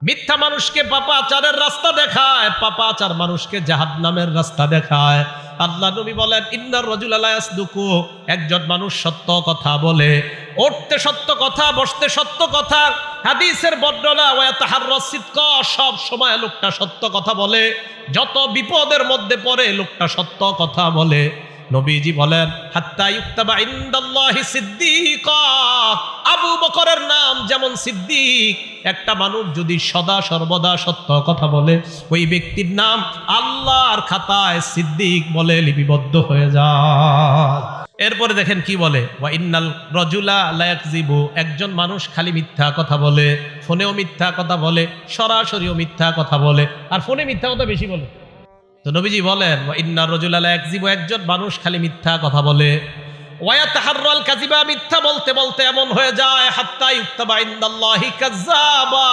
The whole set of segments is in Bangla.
মিথ্যা মানুষকে পাপাচারের রাস্তা দেখায়, পাপাচার মানুষকে জাহান্নামের রাস্তা দেখায়। আল্লাহ নবী বলেন, ইন্নার রাজুলা লা ইয়াসদুকু, একজন মানুষ সত্য কথা বলে, উঠতে সত্য কথা, বসতে সত্য কথা। হাদিসের বর্ণনা, ওয়া ইয়াতাহাররাস সিদকা, সব সময় লোকটা সত্য কথা বলে, যত বিপদের মধ্যে পড়ে লোকটা সত্য কথা বলে। নবীজি বলেন, হাত্তা ইউক্তাবা ইনদাল্লাহি সিদ্দিকা, আবু বকরের নাম যেমন সিদ্দিক। একটা মানুষ যদি সদা সর্বদা সত্য কথা বলে, ওই ব্যক্তির নাম আল্লাহর খাতায় সিদ্দিক বলে লিপিবদ্ধ হয়ে যায়। এরপরে দেখেন কি বলে, ওয়া ইন্নাল রাজুলা লা ইয়াকযিবু, একজন মানুষ খালি মিথ্যা কথা বলে, ফোনেও মিথ্যা কথা বলে, সরাসরিও মিথ্যা কথা বলে, আর ফোনে মিথ্যা কথা বেশি বলে। তো নবীজি বলেন, ওয়া ইন্নার রাজুলা লা ইয়াকযিবু, একজন মানুষ খালি মিথ্যা কথা বলে, ওয়া ইয়াতাহাররাল কাযিবা, মিথ্যা বলতে বলতে এমন হয়ে যায়, হাত্তা ইউক্তাবা ইনদাল্লাহি কাযযাবা।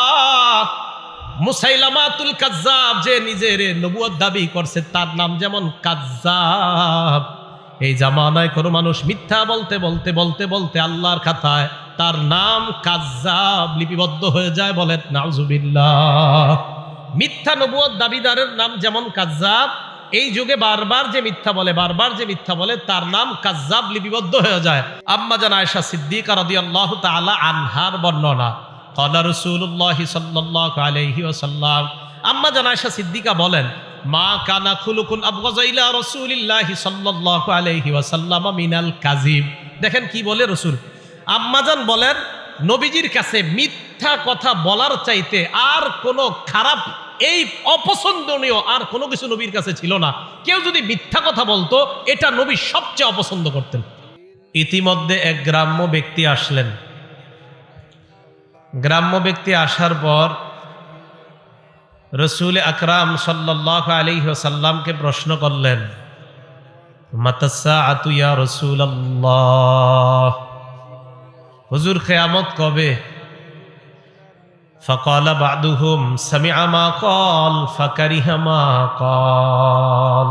মুসাইলামাতুল কাযযাব, যে নিজের নবুয়ত দাবি করছে, তার নাম যেমন কাযযাব। এই জামানায় কোনো মানুষ মিথ্যা বলতে বলতে বলতে বলতে আল্লাহর খাতায় তার নাম কাযযাব লিপিবদ্ধ হয়ে যায়। বলেন নাউযুবিল্লাহ। মিথ্যা নবুয়ত দাবিদারের নাম যেমন কাযযাব, এই যুগে বারবার যে মিথ্যা বলে, বারবার যে মিথ্যা বলে, তার নাম কাযযাব লিপিবদ্ধ হয়ে যায়। আম্মা জান আয়েশা সিদ্দিকা রাদিয়াল্লাহু তাআলা আনহার বর্ণনা, ক্বালা রাসূলুল্লাহ সাল্লাল্লাহু আলাইহি ওয়াসাল্লাম, আম্মা জান আয়েশা সিদ্দিকা বলেন, মা কানা খুলুকুন আবগাযা ইলা রাসূলিল্লাহ সাল্লাল্লাহু আলাইহি ওয়াসাল্লাম মিনাল কাযিব। দেখেন কি বলে রাসূল। আম্মা জান বলেন, নবীজির কাছে মিথ্যা কথা বলার চাইতে আর কোনো খারাপ, এই অপছন্দনীয় আর কোনো কিছু নবীর কাছে ছিল না। কেউ যদি মিথ্যা কথা বলতো, এটা নবী সবচেয়ে অপছন্দ করতেন। ইতিমধ্যে এক গ্রাম্য ব্যক্তি আসলেন। গ্রাম্য ব্যক্তি আসার পর রাসূল আকরাম সাল্লাল্লাহু আলাইহি ওয়াসাল্লামকে প্রশ্ন করলেন, মাতাসসাআতু ইয়া রাসূলুল্লাহ, হুজুর কিয়ামত কবে? ফাকালা বা'দুহুম সামি'a মা ক্বাল ফাকারিহা মা ক্বাল।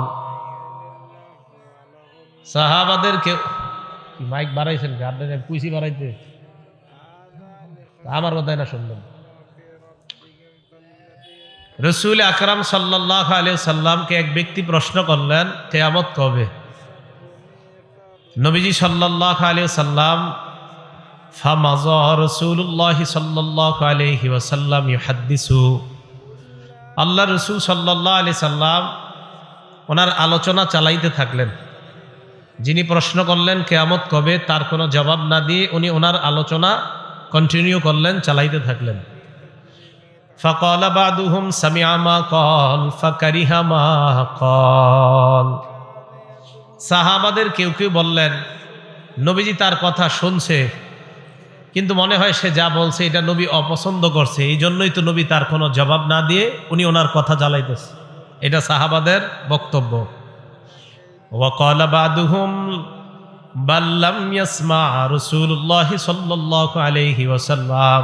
সাহাবাদেরকে কি মাইক বাড়াইছেন, গার্ডেন কুইসি বাড়াইতে, আমার কথাই না শুনবেন। রাসূল আকরাম সাল্লাল্লাহু আলাইহি ওয়াসাল্লামকে এক ব্যক্তি প্রশ্ন করলেন, কিয়ামত কবে? নবীজি সাল্লাল্লাহু আলাইহি ওয়াসাল্লাম, ফামাযা রাসূলুল্লাহ সাল্লাল্লাহু আলাইহি ওয়াসাল্লাম ইউহাদ্দিসু, আল্লাহ রাসূল সাল্লাল্লাহু আলাইহি সাল্লাম ওনার আলোচনা চালাইতে থাকলেন। যিনি প্রশ্ন করলেন কিয়ামত কবে, তার কোনো জবাব না দিয়ে উনি ওনার আলোচনা কন্টিনিউ করলেন, চালাইতে থাকলেন। ফাকালা বা'দুহুম সামি'a মা ক্বাল ফাকারিহা মা ক্বাল। সাহাবাদের কেউ কেউ বললেন, নবীজি তার কথা শুনছে, কিন্তু মনে হয় সে যা বলছে এটা নবী অপছন্দ করছে, এই জন্যই তো নবী তার কোনো জবাব না দিয়ে উনি ওনার কথা চালাইতেছে। এটা সাহাবাদের বক্তব্য। ওয়া ক্বালা বা'দুহুম বাল লাম ইয়াসমা রাসূলুল্লাহ সাল্লাল্লাহু আলাইহি ওয়াসাল্লাম।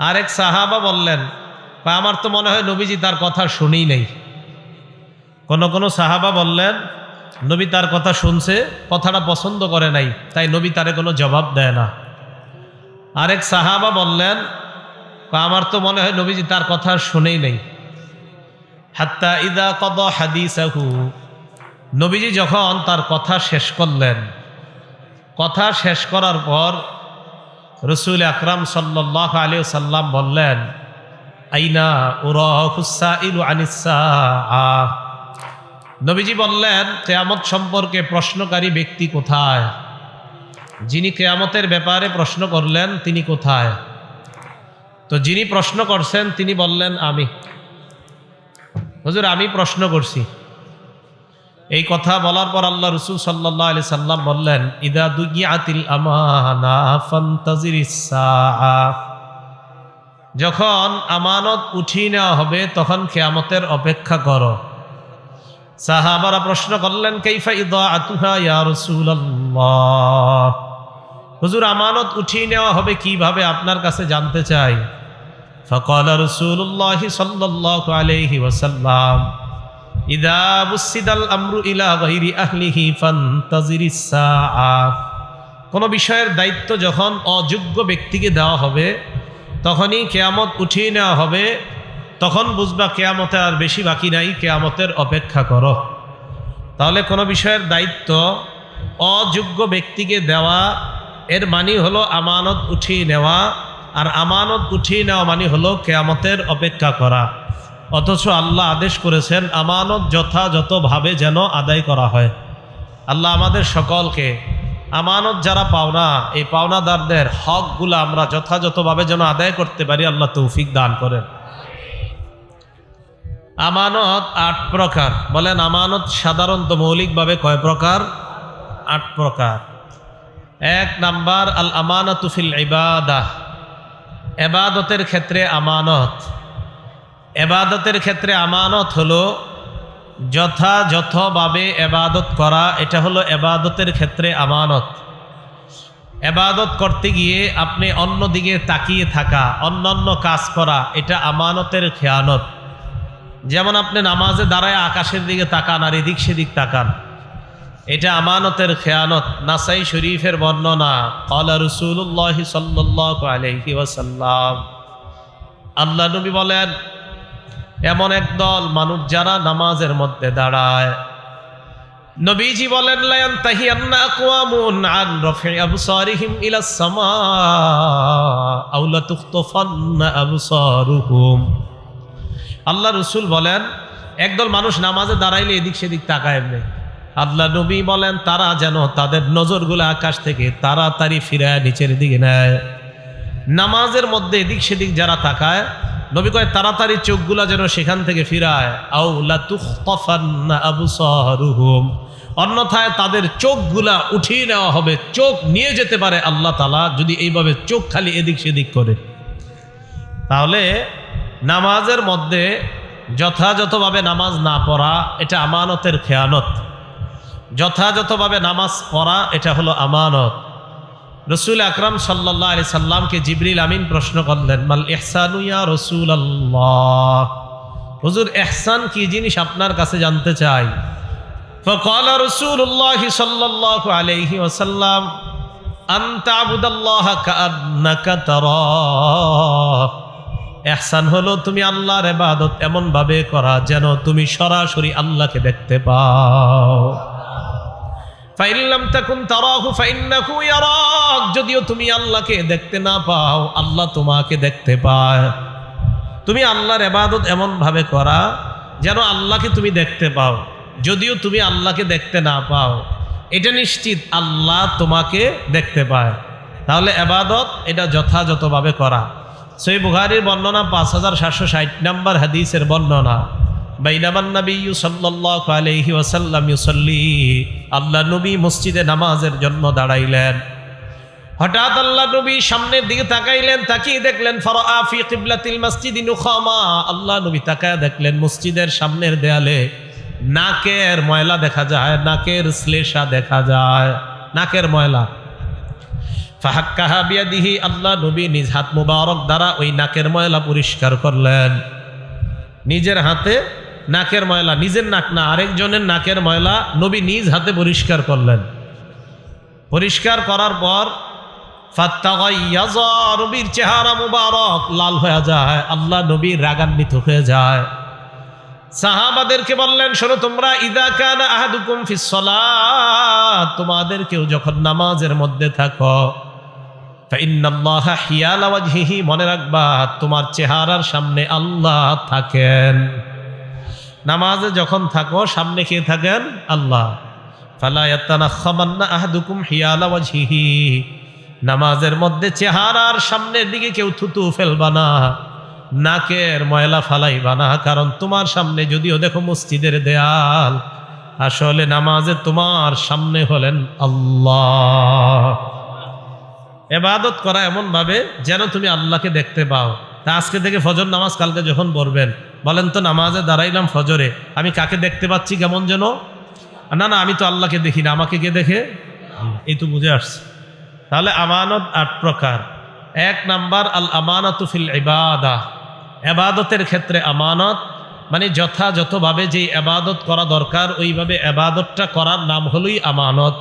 আরেক সাহাবা বললেন, আমার তো মনে হয় নবীজি তার কথা শুনেই নাই। কোন সাহাবা বললেন, নবী তার কথা শুনছে, কথাটা পছন্দ করে নাই, তাই নবী তারে কোনো জবাব দেয় না। আরেক সাহাবা বললেন, আমার তো মনে হয় নবীজি তার কথা শুনেই নাই। হাত্তা ইদা কাদা হাদিসাহু, নবীজি যখন তার কথা শেষ করলেন, কথা শেষ করার পর রাসূল আকরাম সাল্লাল্লাহু আলাইহি ওয়াসাল্লাম বললেন, আইনা উরাহুস সাইলু আনিস সাআহ। নবীজি বললেন, কিয়ামত সম্পর্কে প্রশ্নকারী ব্যক্তি কোথায়? যিনি কিয়ামতের ব্যাপারে প্রশ্ন করলেন তিনি কোথায়? তো যিনি প্রশ্ন করছেন তিনি বললেন, আমি। হুজুর আমি প্রশ্ন করছি। এই কথা বলার পর আল্লাহ রাসূল সাল্লাল্লাহু আলাইহি সাল্লাম বললেন, ইদা দুগিয়াতিল আমানা ফান্তাজিরিস সাআহ, যখন আমানত উঠিয়ে নেওয়া হবে তখন কিয়ামতের অপেক্ষা করো। সাহাবারা প্রশ্ন করলেন, কাইফা ইদাআতুহা ইয়া রাসূলুল্লাহ, হুজুর আমানত উঠিয়ে নেওয়া হবে কিভাবে, আপনার কাছে জানতে চাই। ফাকালা রাসূলুল্লাহ সাল্লাল্লাহু আলাইহি ওয়াসাল্লাম, ইদা বুসিদাল আমরু ইলা গায়রি আহলিহি ফান্তাজিরিস সাআহ, কোন বিষয়ের দায়িত্ব যখন অযোগ্য ব্যক্তিকে দেওয়া হবে, তখনই কেয়ামত উঠিয়ে নেওয়া হবে, তখন বুঝবা কেয়ামতে আর বেশি বাকি নাই, কেয়ামতের অপেক্ষা করো। তাহলে কোনো বিষয়ের দায়িত্ব অযোগ্য ব্যক্তিকে দেওয়া, এর মানে হলো আমানত উঠিয়ে নেওয়া, আর আমানত উঠিয়ে নেওয়া মানে হলো কেয়ামতের অপেক্ষা করা। অথচ আল্লাহ আদেশ করেছেন আমানত যথাযথভাবে যেন আদায় করা হয়। আল্লাহ আমাদের সকলকে আমানত যারা পাওনা, এই পাওনাদারদের হকগুলো আমরা যথাযথভাবে যেন আদায় করতে পারি, আল্লাহ তৌফিক দান করেন। আমানত 8 প্রকার। বলেন আমানত সাধারণত মৌলিকভাবে কয় প্রকার? 8 প্রকার। 1 নাম্বার আল আমানাতু ফিল ইবাদাহ, ইবাদতের ক্ষেত্রে আমানত। ইবাদতের ক্ষেত্রে আমানত হলো যথাযথভাবে ইবাদত করা, এটা হলো ইবাদতের ক্ষেত্রে আমানত। ইবাদত করতে গিয়ে আপনি অন্যদিকে তাকিয়ে থাকা, অন্যান্য কাজ করা, এটা আমানতের খেয়ানত। যেমন আপনি নামাজে দাঁড়ায় আকাশের দিকে তাকান আর এদিক সেদিক তাকান, এটা আমানতের খেয়ানত। নাসাই শরীফের বর্ণনা, ক্বালা রাসূলুল্লাহ সাল্লাল্লাহু আলাইহি ওয়াসাল্লাম, আল্লাহ নবী বলেন এমন একদল মানুষ যারা নামাজের মধ্যে দাঁড়ায়, নবীজি বলেন লা ইয়ানতাহিয়ান্না আকওয়ামুন আন রাফি আবসারিহিম ইলাস সামা আও লা তুখতাফান্না আবসারুহুম। আল্লাহ রসুল বলেন একদল মানুষ নামাজে দাঁড়াইলে এদিক সেদিক তাকায় এমনি, আল্লাহ নবী বলেন তারা যেন তাদের নজরগুলো আকাশ থেকে তাড়াতাড়ি ফিরায় নিচের দিকে নেয়। নামাজের মধ্যে এদিক সেদিক যারা তাকায়, নবী কয় তাড়াতাড়ি চোখগুলা যেন সেখান থেকে ফিরায়। আও লা তুখতাফান্না আবসারুহুম, অন্যথায় তাদের চোখগুলা উঠিয়ে নেওয়া হবে, চোখ নিয়ে যেতে পারে আল্লাহ তাআলা যদি এইভাবে চোখ খালি এদিক সেদিক করে। তাহলে নামাজের মধ্যে যথাযথভাবে নামাজ না পড়া, এটা আমানতের খেয়ানত। যথাযথভাবে নামাজ পড়া, এটা হলো আমানত। রসুল আকরাম সাল্লাল্লাহু আলাইহি সাল্লামকে জিবরিল আমিন প্রশ্ন করলেন, মাল ইহসানু ইয়া রাসূলুল্লাহ, হুজুর ইহসান কি জিনিস আপনার কাছে জানতে চাই। ফাকালা রাসূলুল্লাহ সাল্লাল্লাহু আলাইহি ওয়াসাল্লাম আন তা'বুদাল্লাহা কাআন্নাকা তারাহ, ইহসান হলো তুমি আল্লাহর ইবাদত এমন ভাবে করা যেন তুমি সরাসরি আল্লাহকে দেখতে পাও। ফাইন লাম তাকুন তারাহু ফাইন্নাহু ইয়ারাক, যদিও তুমি আল্লাহকে দেখতে না পাও, আল্লাহ তোমাকে দেখতে পায়। তুমি আল্লাহর ইবাদত এমন ভাবে করা যেন আল্লাহকে তুমি দেখতে পাও, যদিও তুমি আল্লাহকে দেখতে না পাও, এটা নিশ্চিত আল্লাহ তোমাকে দেখতে পায়। তাহলে ইবাদত এটা যথাযথভাবে করা। সহিহ বুখারীর বর্ণনা 5760 নম্বর হাদিসের বর্ণনা, বাইনামান নবিয়্যু সাল্লাল্লাহু আলাইহি ওয়াসাল্লাম ইউসাল্লি, আল্লাহ নবী মসজিদে নামাজের জন্য দাঁড়াইলেন। হঠাৎ আল্লাহ নবী সামনের দিকে তাকাইলেন, তাকিয়ে দেখলেন ফারাআ ফি কিবলাতিল মসজিদি নুখামা, আল্লাহ নবী তাকায় দেখলেন মসজিদের সামনের দেয়ালে নাকের ময়লা দেখা যায়, নাকের শ্লেষা দেখা যায়, নাকের ময়লা। ফাহাক্কাহা বিয়াদিহি, আল্লাহ নবী নিজ হাত মুবারক দ্বারা ওই নাকের ময়লা পরিষ্কার করলেন। নিজের হাতে নাকের ময়লা, নিজের নাক না আরেকজনের নাকের ময়লা নবী নিজ হাতে পরিষ্কার করলেন। পরিষ্কার করার পর ফাত্তাগাইয়াযা, নবীর চেহারা মুবারক লাল হয়ে যায়, আল্লাহ নবী রাগান্বিত হয়ে যায়। সাহাবাদেরকে বললেন শোনো তোমরা, ইযা কানা আহাদুকুম ফিস সালাত, তোমাদের কেউ যখন নামাজের মধ্যে থাকো, ফাইন্নাল্লাহা হিয়ালা ওয়াজহিহি, মনে রাখবা তোমার চেহারার সামনে আল্লাহ থাকেন। নামাজে যখন থাকো সামনে কে থাকেন? আল্লাহ। ফালা ইয়াতানাখামান্না আহাদুকুম হিয়ালা ওয়াজহিহি, নামাজের মধ্যে চেহারার সামনের দিকে কেউ থুতু ফেলবা না, নাকের ময়লা ফালাইবা না, কারণ তোমার সামনে যদিও দেখো মসজিদের দেয়াল, আসলে নামাজে তোমার সামনে হলেন আল্লাহ। ইবাদত করা এমন ভাবে যেন তুমি আল্লাহকে দেখতে পাও। তা আজকে থেকে ফজর নামাজ কালকে যখন পড়বেন, বলেন তো নামাজে দাঁড়াইলাম ফজরে, আমি কাকে দেখতে পাচ্ছি কেমন যেন? না না, আমি তো আল্লাহকে দেখি না, আমাকে কে দেখে? এই তো বুঝে আসছে। তাহলে আমানত 8 প্রকার। 1 নাম্বার আল আমানাতু ফিল ইবাদাহ, ইবাদতের ক্ষেত্রে আমানত মানে যথাযথভাবে যে ইবাদত করা দরকার ওইভাবে ইবাদতটা করার নাম হলোই আমানত,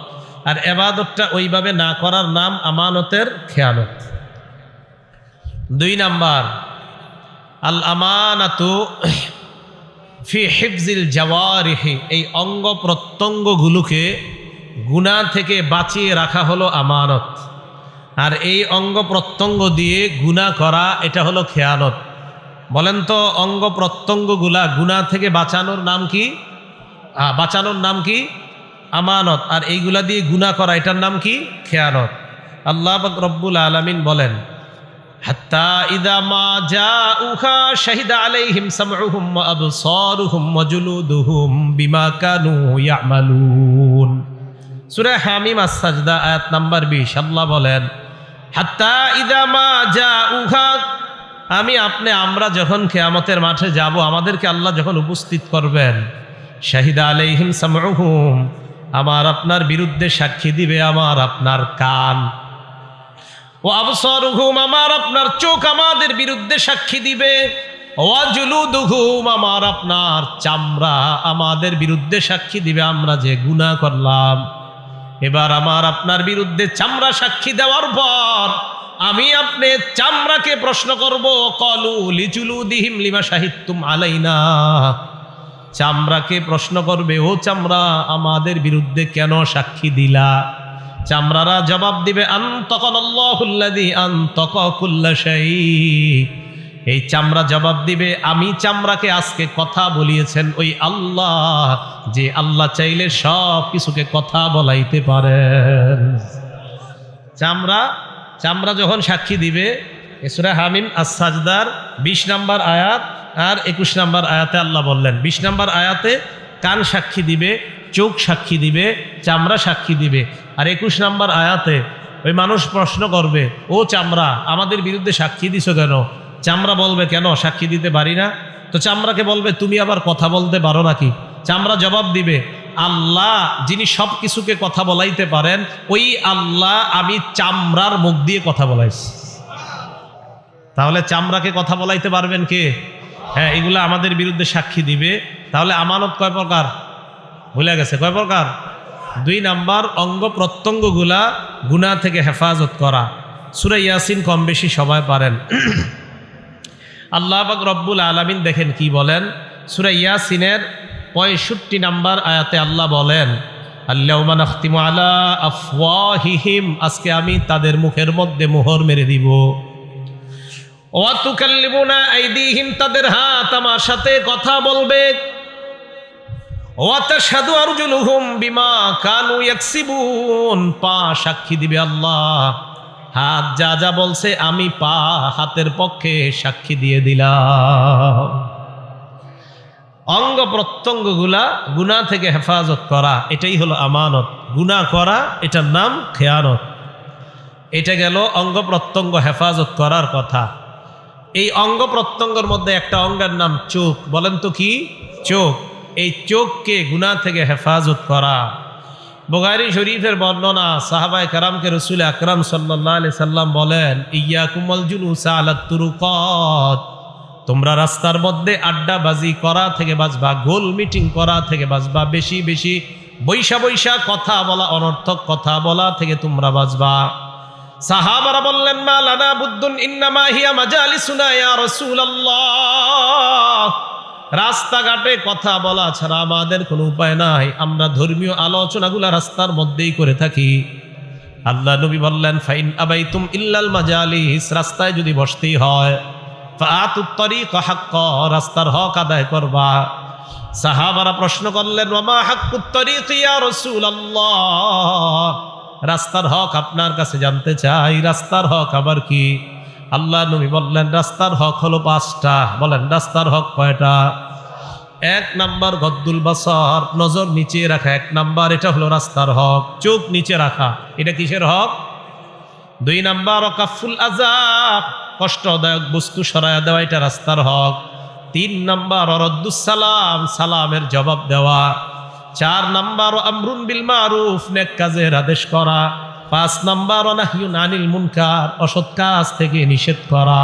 আর ইবাদতটা ওইভাবে না করার নাম আমানতের খেয়ানত। দুই নাম্বার আল আমানাতু ফি হিফজিল জাওয়ারিহি, এই অঙ্গ প্রত্যঙ্গগুলোকে গুনাহ থেকে বাঁচিয়ে রাখা হলো আমানত। আর এই অঙ্গ প্রত্যঙ্গ দিয়ে গুনাহ করা এটা হলো খেয়ানত। বলেন তো অঙ্গ প্রত্যঙ্গগুলা গুনাহ থেকে বাঁচানোর নাম কি? বাঁচানোর নাম কি? আমানত। আর এইগুলা দিয়ে গুনাহ করা এটার নাম কি? খেয়ানত। আল্লাহ পাক রব্বুল আলামিন বলেন হাত্তা ইযা মা জাউহা শাহিদা আলাইহিম সামউহুম ওয়া আবসারুহুম ওয়া জুলুদুহুম বিমা কানু ইয়ামালুন। সূরা হামিম আস-সাজদা আয়াত নাম্বার 20। আল্লাহ বলেন হাত্তা ইযা মা জাউহা, আমরা যখন কিয়ামতের মাঠে যাব, আমাদেরকে আল্লাহ যখন উপস্থিত করবেন, শাহিদা আলাইহিম সামউহুম, আমার আপনার বিরুদ্ধে সাক্ষী দিবে আমার আপনার কান, ও আবসারুহুম, আমার আপনার চোখ আমাদের বিরুদ্ধে সাক্ষী দিবে, ওয়া জুলুদুহুম, আমার আপনার চামড়া আমাদের বিরুদ্ধে সাক্ষী দিবে আমরা যে গুনাহ করলাম। এবার আমার আপনার বিরুদ্ধে চামড়া সাক্ষী দেওয়ার পর আমি আপনি চামড়াকে প্রশ্ন করব, ক্বালু লিজুলুদিহিম লিমা শাহিদতুম আলাইনা, চামড়াকে প্রশ্ন করবে, ও চামড়া আমাদের বিরুদ্ধে কেন সাক্ষী দিলা? চামড়ারা জবাব দিবে আনতাকাল্লাহুল্লাযী আনতাকা কুল্লা শাই, এই চামড়া জবাব দিবে আমি চামড়াকে আজকে কথা বলিয়েছেন ওই আল্লাহ, যে আল্লাহ চাইলে সব কিছুকে কথা বলাইতে পারেন। চামড়া যখন সাক্ষী দিবে, সূরা হামিম আস-সাজদার 20 নম্বর আয়াত আর 21 নম্বর আয়াতে আল্লাহ বললেন, 20 নম্বর আয়াতে কান সাক্ষী দিবে, চোখ সাক্ষী দিবে, চামড়া সাক্ষী দিবে। আর 21 নম্বর আয়াতে ওই মানুষ প্রশ্ন করবে, ও চামড়া আমাদের বিরুদ্ধে সাক্ষী দিছো কেন? চামড়া বলবে কেন সাক্ষী দিতে পারি না। তো চামড়াকে বলবে তুমি আবার কথা বলতে পারো নাকি? চামড়া জবাব দিবে আল্লাহ যিনি সব কিছুকে কথা বলাইতে পারেন ওই আল্লাহ আমি চামড়ার মুখ দিয়ে কথা বলাইছি। তাহলে চামড়াকে কথা বলাইতে পারবেন কে? হ্যাঁ, এগুলা আমাদের বিরুদ্ধে সাক্ষী দিবে। তাহলে আমানত কয় প্রকার? ভুলে গেছে কয় প্রকার? 2 নাম্বার অঙ্গ প্রত্যঙ্গগুলা গুনাহ থেকে হেফাজত করা। সূরা ইয়াসিন কম বেশি সবাই পারেন। আল্লাহ পাক রব্বুল আলামিন দেখেন কি বলেন, সূরা ইয়াসিনের 65 নাম্বার আয়াতে আল্লাহ বলেন আল-ইয়াওমা নাখতিমু আলা আফওয়াহিহিম, আজকে আমি তাদের মুখের মধ্যে মোহর মেরে দিব। ওয়া তুকাল্লিমুনা আইদিহিম, তাদের হাত আমার সাথে কথা বলবে। ওয়া তাশহাদু আরজুলুহুম বিমা কানু ইয়াকসিবুন, পা সাক্ষী দিবে আল্লাহ, হাত যা যা বলছে আমি পা হাতের পক্ষে সাক্ষী দিয়ে দিলাম। অঙ্গ প্রত্যঙ্গগুলা গুনাহ থেকে হেফাজত করা এটাই হলো আমানত। গুনাহ করা এটার নাম খেয়ানত। এটা গেল অঙ্গ প্রত্যঙ্গ হেফাজত করার কথা। এই অঙ্গ প্রত্যঙ্গের মধ্যে একটা অঙ্গের নাম চোখ। বলেন তো কি? চোখ। এই চোখকে গুনাহ থেকে হেফাজত করা। বুখারী শরীফের বর্ণনা, সাহাবায়ে কেরামকে রাসূল আকরাম সাল্লাল্লাহু আলাইহি সাল্লাম বলেন ইয়াকুমুল জুলুসা আলাত তুরুকাত, তোমরা রাস্তার মধ্যে আড্ডাবাজি করা থেকে বাঁচবা, গোল মিটিং করা থেকে বাঁচবা, বেশি বেশি বৈশা কথা বলা, অনর্থক কথা বলা থেকে তোমরা বাঁচবা। সাহাবারা বললেন মা লানা বুদ্দুন ইন্নামা হিয়া মাজালিসুনা ইয়া রাসূলুল্লাহ, রাস্তাঘাটে কথা বলা ছাড়া আমাদের কোনো উপায় নাই, আমরা ধর্মীয় আলোচনাগুলা রাস্তার মধ্যেই করে থাকি। আল্লাহ নবী বললেন ফাইন আবাইতুম ইল্লাল মাজালিস, রাস্তায় যদি বসতেই হয় ফাআতুত তরিকা হাক্কা, রাস্তার হক আদায় করবা। সাহাবারা প্রশ্ন করলেন ওয়া মা হাক্কুত তরিক ইয়া রাসূলুল্লাহ, রাস্তার হক আপনার কাছে জানতে চাই, রাস্তার হক আবার কি? আল্লাহ নবী বললেন রাস্তার হক হলো 5টা। বলেন রাস্তার হক কয়টা? 1 নাম্বার গদ্দুল বাসার, নজর নিচে রাখা 1 নাম্বার, এটা হলো রাস্তার হক। চোখ নিচে রাখা, এটা কিসের হক? 2 নাম্বার কাফুল আযাব, কষ্টদায়ক বস্তু সরায়া দেওয়া, এটা রাস্তার হক। 3 নাম্বার রদ্দুস সালাম, সালামের জবাব দেওয়া। 4 নাম্বার আমরুন বিল মারুফ, নেক কাজের আদেশ করা। 5 নাম্বার নাহয়ুন আনিল মুনকার, অসৎ কাজ থেকে নিষেধ করা।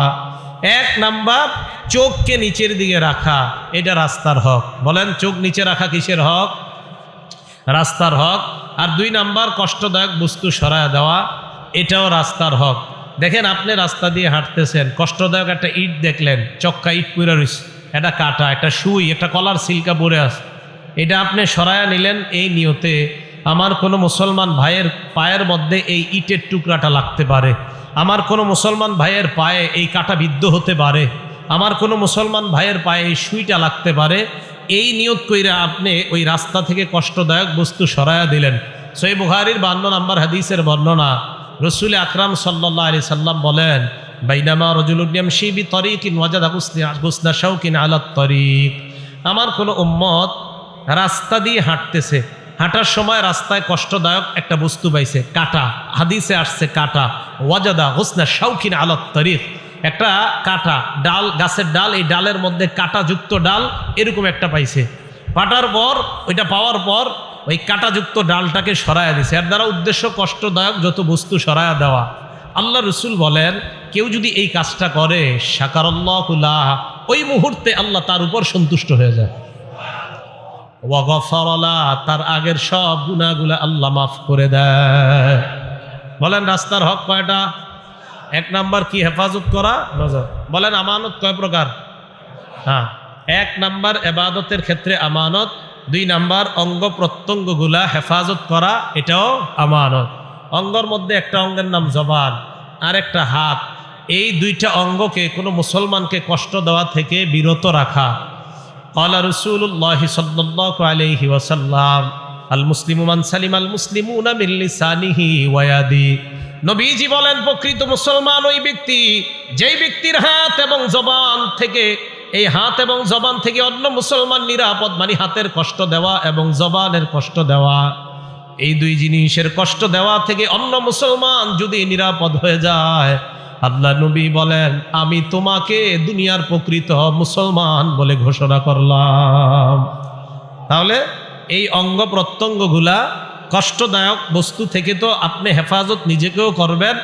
1 নাম্বার চোখকে নিচের দিকে রাখা, এটা রাস্তার হক। বলেন চোখ নিচে রাখা কিসের হক? রাস্তার হক। আর 2 নাম্বার কষ্টদায়ক বস্তু সরায়া দেওয়া, এটাও রাস্তার হক। দেখেন আপনি রাস্তা দিয়ে হাঁটতেছেন, কষ্টদায়ক একটা ইট দেখলেন, চক্কা ইট পুরা রয়েছে, একটা কাটা, একটা সুই, একটা কলার সিল্কা পরে আছে, এটা আপনি সরায়া নিলেন এই নিয়তে আমার কোনো মুসলমান ভাইয়ের পায়ের মধ্যে এই ইটের টুকরাটা লাগতে পারে, আমার কোনো মুসলমান ভাইয়ের পায়ে এই কাটা বিদ্ধ হতে পারে, আমার কোনো মুসলমান ভাইয়ের পায়ে এই সুইটা লাগতে পারে, এই নিয়ত কইরা আপনি ওই রাস্তা থেকে কষ্টদায়ক বস্তু সরায়া দিলেন। সহিহ বুখারীর 52 নম্বর হাদিসের বর্ণনা, রসুল আকরাম সাল্লাল্লাহু আলাইহি সাল্লাম বলেন, বাইনামা রাজুলুন ইয়ামশি বিতরিকিন ওয়াজাদা গুসনা শাওকিন আলা তরিক, আমার কোনো উম্মত রাস্তা দিয়ে হাঁটতেছে, হাঁটার সময় রাস্তায় কষ্টদায়ক একটা বস্তু পাইছে, কাটা, হাদিসে আসছে কাটা, ওয়াজাদা গুসনা শাওকিন আলা তরিক, একটা কাটা ডাল, গাছের ডাল, এই ডালের মধ্যে কাটাযুক্ত ডাল এরকম একটা পাইছে, পাটার পর ওইটা পাওয়ার পর ওই কাটাযুক্ত ডালটাকে সরায়া দিছে, এর দ্বারা উদ্দেশ্য কষ্টদায়ক যত বস্তু সরায়া দেওয়া। আল্লাহ রসুল বলেন কেউ যদি এই কাজটা করে শাকারাল্লাহু লাহ, ওই মুহূর্তে আল্লাহ তার উপর সন্তুষ্ট হয়ে যায়, ওয়া গফারা লাহ, তার আগের সব গুনাহগুলো আল্লাহ মাফ করে দেয়। বলেন রাস্তার হক কয়টা? 1 নাম্বার কি? হেফাজত করা নজর। বলেন আমানত কয় প্রকার? হ্যাঁ, 1 নাম্বার ইবাদতের ক্ষেত্রে আমানত, 2 নাম্বার অঙ্গ প্রত্যঙ্গগুলা হেফাজত করা, এটাও আমানত। অঙ্গর মধ্যে একটা অঙ্গের নাম জবান আর একটা হাত, এই 2টা অঙ্গকে কোনো মুসলমানকে কষ্ট দেওয়া থেকে বিরত রাখা। ক্বালা রাসূলুল্লাহ সাল্লাল্লাহু আলাইহি ওয়াসাল্লাম, আল মুসলিমু মান সালিমাল মুসলিমুনা মিন লিসানিহি ওয়া ইয়াদিহি, নবীজি বলেন প্রকৃত মুসলমান ওই ব্যক্তি যেই ব্যক্তির হাত এবং জবান থেকে, এই হাত এবং জবান থেকে অন্য মুসলমান নিরাপদ, মানে হাতের কষ্ট দেওয়া এবং জবানের কষ্ট দেওয়া, এই 2 জিনিসের কষ্ট দেওয়া থেকে অন্য মুসলমান যদি নিরাপদ হয়ে যায়, আল্লাহ নবী বলেন আমি তোমাকে দুনিয়ার প্রকৃত মুসলমান বলে ঘোষণা করলাম। তাহলে এই অঙ্গ প্রত্যঙ্গগুলা কষ্টদায়ক বস্তু থেকে তো আপনি হেফাজত নিজেকেও করবেন,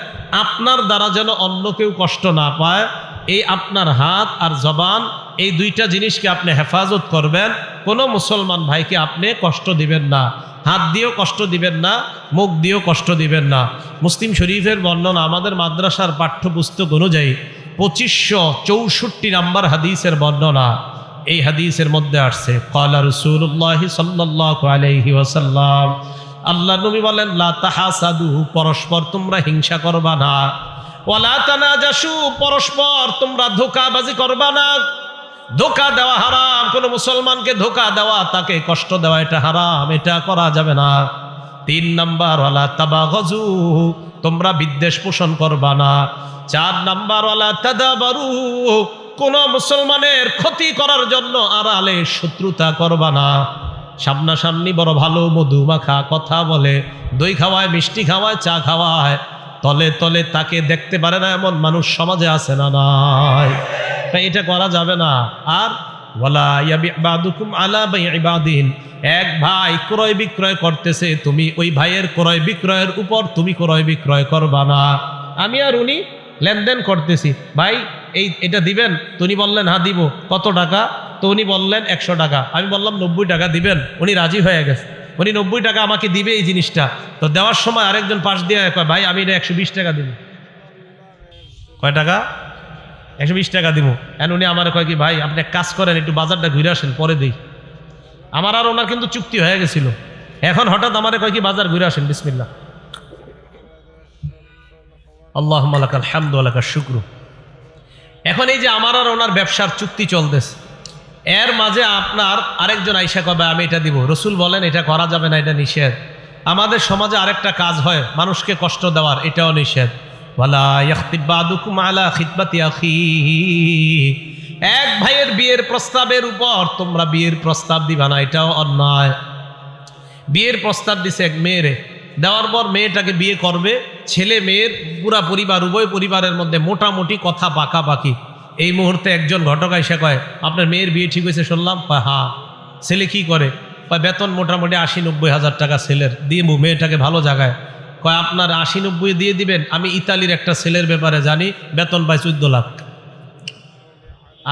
আপনার দ্বারা যেন অন্য কেউ কষ্ট না পায়, এই আপনার হাত আর জবান, এই 2টা জিনিসকে আপনি হেফাজত করবেন। কোনো মুসলমান ভাইকে আপনি কষ্ট দিবেন না, হাত দিয়েও কষ্ট দিবেন না, মুখ দিয়েও কষ্ট দিবেন না। মুসলিম শরীফের বর্ণনা, আমাদের মাদ্রাসার পাঠ্যপুস্তক অনুযায়ী 2564 নাম্বার হাদিসের বর্ণনা, এই হাদিসের মধ্যে আসছে ক্বালা রাসূলুল্লাহ সাল্লাল্লাহু আলাইহি ওয়াসাল্লাম, আল্লাহ নবী বলেন লা তাহাসাদু, পরস্পর তোমরা হিংসা করবা না, ওয়ালা তানাজাসু, পরস্পর তোমরা ধোঁকাবাজি করবা না। ধোঁকা দেওয়া হারাম, কোনো মুসলমানকে ধোঁকা দেওয়া, তাকে কষ্ট দেওয়া, এটা হারাম, এটা করা যাবে না। 3 নাম্বার ওয়ালা তাবাগজু, তোমরা বিদ্বেষ পোষণ করবা না। 4 নাম্বার ওয়ালা তাদাবারু, কোন মুসলমানের ক্ষতি করার জন্য আড়ালে শত্রুতা করবা না। সামনাসামনি বড় ভালো মধু মাখা কথা বলে, দই খাওয়ায়, মিষ্টি খাওয়ায়, চা খাওয়ায়, তলে তলে তাকে দেখতে পারে না এমন মানুষ সমাজে আছে না নাই? এটা করা যাবে না। আর ওয়ালা ইয়াবি বাদুকুম আলা বাই'i বাদিন, এক ভাই ক্রয় বিক্রয় করতেছে, তুমি ওই ভাইয়ের ক্রয় বিক্রয়ের উপর তুমি ক্রয় বিক্রয় করবা না। আমি আর উনি লেনদেন করতেছি, ভাই এটা দিবেন? তো উনি বললেন হ্যাঁ দিব। কত টাকা? তো উনি বললেন 100 টাকা। আমি বললাম 90 টাকা দিবেন। উনি রাজি হয়ে গেছে, উনি 90 টাকা আমাকে দিবে এই জিনিসটা। তো দেওয়ার সময় আরেকজন পাশ দিয়ে কয়, ভাই আমি এটা 120 টাকা দিব। কয় টাকা? 120 টাকা দিব। এখন উনি আমার কয় কি, ভাই আপনি এক কাজ করেন, একটু বাজারটা ঘুরে আসেন, পরে দিই। আমার আর ওনার কিন্তু চুক্তি হয়ে গেছিল। এখন হঠাৎ আমার কয় কি, বাজার ঘুরে আসেন, বিসমিল্লাহ। আল্লাহুম্মা লাকাল হামদু ওয়া লাকাশ শুকরু। এখন এই যে আমার আর ওনার ব্যবসার চুক্তি চলতেছে, এর মাঝে আপনার আরেকজন আইসা কবে আমি এটা দিব। রসুল বলেন এটা করা যাবে না, এটা নিষেধ। আমাদের সমাজে আরেকটা কাজ হয় মানুষকে কষ্ট দেওয়ার, এটাও নিষেধ। ওয়ালা ইয়াখতিব বাদুকুম আলা খিতবাতি আখিহি, এক ভাইয়ের বিয়ের প্রস্তাবের উপর তোমরা বিয়ের প্রস্তাব দিবা না, এটাও অন্যায়। বিয়ের প্রস্তাব দিছে এক মেয়েরে, দেওয়ার পর মেয়েটাকে বিয়ে করবে, ছেলে মেয়ের পুরা পরিবার, উভয় পরিবারের মধ্যে মোটামুটি কথা পাকাপাকি। এই মুহূর্তে একজন ঘটক এসে কয়, আপনার মেয়ের বিয়ে ঠিক হয়েছে শুনলাম। কয় হ্যাঁ। ছেলে কি করে? কয় বেতন মোটামুটি 80-90 হাজার টাকা ছেলের, দিয়ে মেয়েটাকে ভালো জায়গায়। কয় আপনার 80-90 দিয়ে দিবেন? আমি ইতালির একটা ছেলের ব্যাপারে জানি, বেতন পায় 14 লাখ।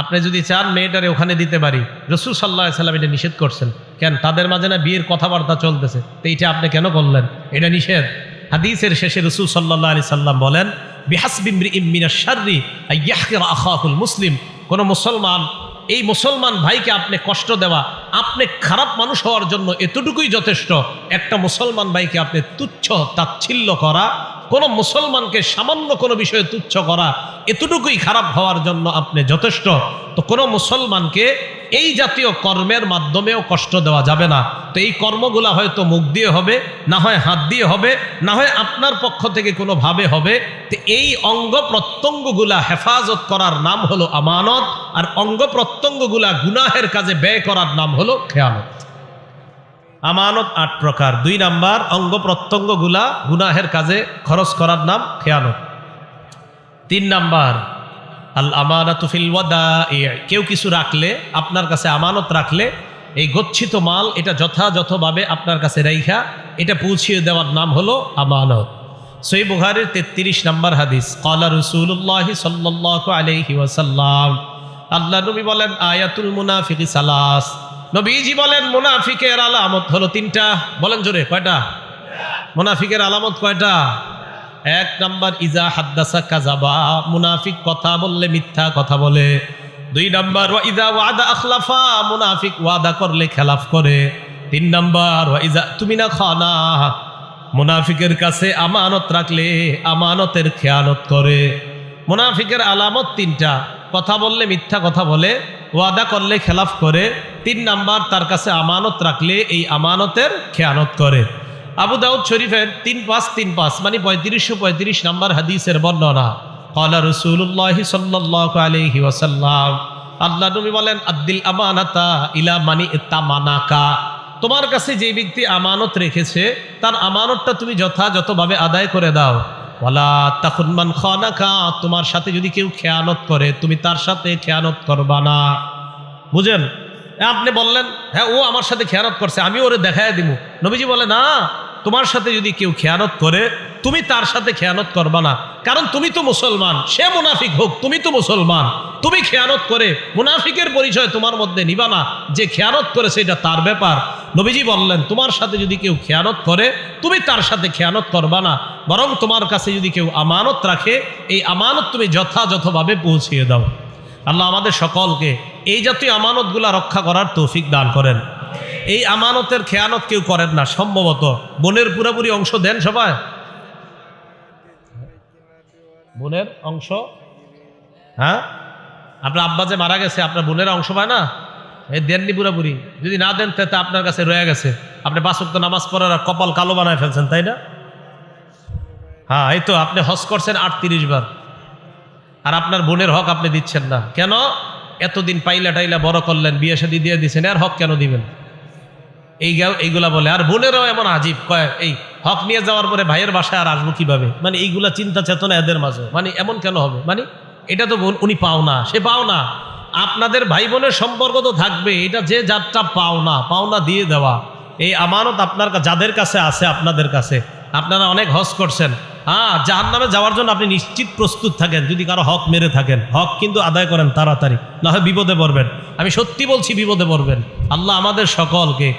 আপনি যদি চান মেয়েটারে ওখানে দিতে পারি। রাসূল সাল্লাল্লাহু আলাইহি সাল্লাম এটা নিষেধ করছেন। কেন? তাদের মাঝে না বিয়ের কথাবার্তা চলতেছে, তো এইটা আপনি কেন করলেন? এটা নিষেধ। হাদিসের শেষে রাসূল সাল্লাল্লাহু আলাইহি সাল্লাম বলেন, বিহাসবি ইমরিইম মিনাশ শাররি আইয়াহকিরা আখাহুল মুসলিম, কোন মুসলমান, এই মুসলমান ভাইকে আপনি কষ্ট দেওয়া, আপনি খারাপ মানুষ হওয়ার জন্য এতটুকুই যথেষ্ট। একটা মুসলমান ভাইকে আপনি তুচ্ছ তাচ্ছিল্য করা, কোন মুসলমানকে সামান্য কোনো বিষয়ে তুচ্ছ করা, এতটুকুই খারাপ হওয়ার জন্য আপনি যথেষ্ট। তো কোনো মুসলমানকে এই জাতীয় কর্মের মাধ্যমেও কষ্ট দেওয়া যাবে না। তো এই কর্মগুলা হয়তো মুখ দিয়ে হবে, না হয় হাত দিয়ে হবে, না হয় আপনার পক্ষ থেকে কোনোভাবে হবে। তো এই অঙ্গ প্রত্যঙ্গগুলা হেফাজত করার নাম হলো আমানত, আর অঙ্গ প্রত্যঙ্গগুলা গুনাহের কাজে ব্যয় করার নাম হলো খেয়ানত। আমানত 8 প্রকার। 2 নাম্বার, অঙ্গ প্রত্যঙ্গগুলা গুনাহের কাজে খরচ করার নাম খেয়ানত। 3 নাম্বার, আল আমানাতু ফিল ওয়াদাই, কেউ কিছু রাখলে, আপনার কাছে আমানত রাখলে, এই গচ্ছিত মাল এটা যথাযথভাবে আপনার কাছে রাইখা এটা পৌঁছিয়ে দেওয়ার নাম হলো আমানত। সহিহ বুখারীর 33 নম্বর হাদিস, ক্বালা রাসূলুল্লাহ সাল্লাল্লাহু আলাইহি ওয়াসাল্লাম, আল্লাহ নবী বলেন, আয়াতুল মুনাফিকি সালাস, নবীজি বলেন মুনাফিকের আলামত হলো 3টা। বলেন জোরে, কয়টা? মুনাফিকের আলামত কয়টা? 1 নাম্বার, ইজা হাদ্দাসা কাযাবা, মুনাফিক কথা বললে মিথ্যা কথা বলে। 2 নাম্বার, ওয়া ইজা ওয়াদা আখলাফা, মুনাফিক ওয়াদা করলে খেলাফ করে। 3 নাম্বার, ওয়া ইজা তুমিনা খানা, মুনাফিকের কাছে আমানত রাখলে আমানতের খেয়ানত করে। মুনাফিকের আলামত 3টা, কথা বললে মিথ্যা কথা বলে, ওয়াদা করলে খেলাফ করে, 3 নাম্বার তার কাছে আমানত রাখলে এই আমানতের খেয়ানত করে। আবু দাউদ শরীফের 3535 মানে 3535 নম্বর হাদিসের বর্ণনা, ক্বালা রাসূলুল্লাহ সাল্লাল্লাহু আলাইহি ওয়াসাল্লাম, আল্লাহ নবী বলেন, আদ্দিল আমানাতা ইলা মানি তামানাকা, তোমার কাছে যে ব্যক্তি আমানত রেখেছে তার আমানতটা তুমি যথাযথভাবে আদায় করে দাও। ওয়ালা তাকুন মান খানাকা, তোমার সাথে যদি কেউ খেয়ানত করে তুমি তার সাথে খেয়ানত করবা না। বুঝেন? আপনি বললেন, হ্যাঁ ও আমার সাথে খেয়ানত করছে, আমি ওরে দেখায় দিব। নবীজি বলে, না, তোমার সাথে যদি কেউ খেয়ানত করে তুমি তার সাথে খেয়ানত করবা না, কারণ তুমি তো মুসলমান, সে মুনাফিক হোক, তুমি তো মুসলমান। তুমি খেয়ানত করে মুনাফিকের পরিচয় তোমার মধ্যে নিবা না, যে খেয়ানত করেছে এটা তার ব্যাপার। নবীজি বললেন, তোমার সাথে যদি কেউ খেয়ানত করে তুমি তার সাথে খেয়ানত করবা না, বরং তোমার কাছে যদি কেউ আমানত রাখে এই আমানত তুমি যথাযথভাবে পৌঁছিয়ে দাও। আল্লাহ আমাদের সকলকে এই জাতীয় আমানতগুলা রক্ষা করার তৌফিক দান করেন। এই আমানতের খেয়ানত কেউ করেন না। সম্ভবত বোনের পুরোপুরি অংশ দেন সবাই। বোনের অংশ, হ্যাঁ, আপনার আব্বা যে মারা গেছে আপনার বোনের অংশ পায় না, এই দেননি পুরোপুরি। যদি না দেন তাতে আপনার কাছে রয়ে গেছে, আপনি 5 ওয়াক্ত নামাজ পড়ার কপাল কালো বানায় ফেলছেন, তাই না? হ্যাঁ, এই তো আপনি হজ করছেন 38 বার, আর আপনার বোনের হক আপনি দিচ্ছেন না কেন? এতদিন পাইলা টাইলা বড় করলেন, বিয়ে শাদী দিয়ে দিচ্ছেন, আর হক কেন দিবেন? এইগুলা বলে। আর বোনেরাও এমন আজীব, কয় এই হক নিয়ে যাওয়ার পরে ভাইয়ের বাসায় আর আসবো কিভাবে, মানে এইগুলা চিন্তা চেতনা এদের মাঝে, মানে এমন কেন হবে, মানে এটা তো উনি পাও না, সে পাও না। আপনাদের ভাই বোনের সম্পর্ক তো থাকবে, এটা যে যারটা পাওনা দিয়ে দেওয়া। এই আমানত আপনার যাদের কাছে আছে, আপনাদের কাছে, আপনারা অনেক হজ করছেন, হ্যাঁ, জাহান্নামে যাওয়ার জন্য আপনি নিশ্চিত প্রস্তুত থাকেন। যদি কারো হক মেরে থাকেন, হক কিন্তু আদায় করেন তাড়াতাড়ি, না হয় বিপদে পড়বেন। আমি সত্যি বলছি, বিপদে পড়বেন। আল্লাহ আমাদের সকলকে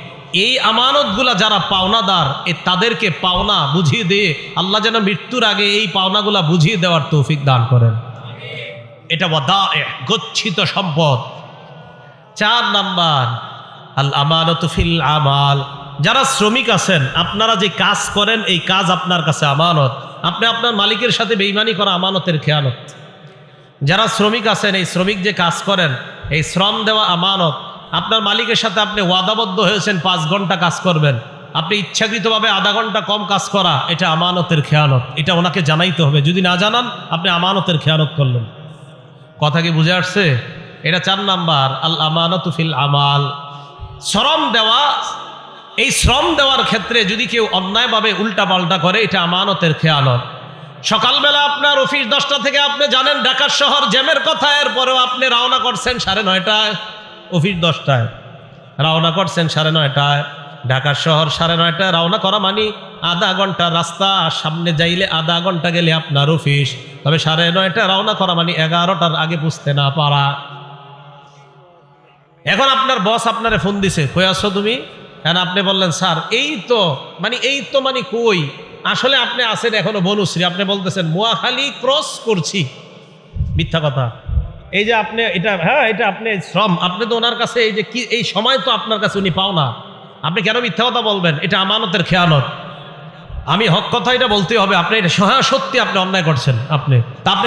এই আমানতগুলা যারা পাওনাদার, তাদেরকে পাওনা বুঝিয়ে দিয়ে আল্লাহ যেন মৃত্যুর আগে এই পাওনাগুলা বুঝিয়ে দেওয়ার তৌফিক দান করেন। এটা গচ্ছিত সম্পদ। 4 নাম্বার, আল আমানাতু ফিল আমাল, যারা শ্রমিক আছেন, আপনারা যে কাজ করেন এই কাজ আপনার কাছে আমানত। আপনি আপনার মালিকের সাথে বেঈমানি করা আমানতের খেয়ানত। যারা শ্রমিক আছেন, এই শ্রমিক যে কাজ করেন, এই শ্রম দেওয়া আমানত। আপনার মালিকের সাথে আপনি ওয়াদাবদ্ধ হয়েছেন 5 ঘন্টা কাজ করবেন, আপনি ইচ্ছাকৃতভাবে আধা ঘন্টা কম কাজ করা, এটা আমানতের খেয়ানত। এটা ওনাকে জানাইতে হবে, যদি না জানান আপনি আমানতের খেয়ানত করলেন। কথা কি বুঝে আসছে? এটা 4 নাম্বার, আল আমানাতু ফিল আমাল, শ্রম দেওয়া। এই শ্রম দেওয়ার ক্ষেত্রে যদি কেউ অন্যায়ভাবে উল্টা পাল্টা করে, এটা আমানতের খেয়ানত। সকালবেলা আপনার অফিস 10টা থেকে, আপনি জানেন ঢাকা শহর জ্যামের কথা, এরপরেও আপনি রওনা করছেন 9:30টায়, অফিস 10টায়, রওনা করছেন 9:30টায়। ঢাকা শহর 9:30টায় রওনা করা মানে আধা ঘন্টা রাস্তা, সামনে যাইলে আধা ঘন্টা গেলে আপনার অফিস। তবে 9:30টায় রওনা করা মানে 11টার আগে বুঝতে না পারা। এখন আপনার বস আপনারে ফোন দিছে, কই আছো তুমি? এখন আপনি বললেন, স্যার এই তো মানে কই, আসলে আপনি আছেন এখনো বনুশ্রী, আপনি বলতেছেন মোয়াখালী ক্রস করছি, মিথ্যা কথা। এই যে আপনি এটা, হ্যাঁ এটা আপনি শ্রম, আপনি তো ওনার কাছে এই যে কি এই সময় তো আপনার কাছে উনি পাও না, আপনি কেন মিথ্যা কথা বলবেন? এটা আমানতের খেয়ানত। আমি হক কথা এটা বলতে হবে, আপনি এটা সত্যি আপনি অন্যায় করছেন, আপনি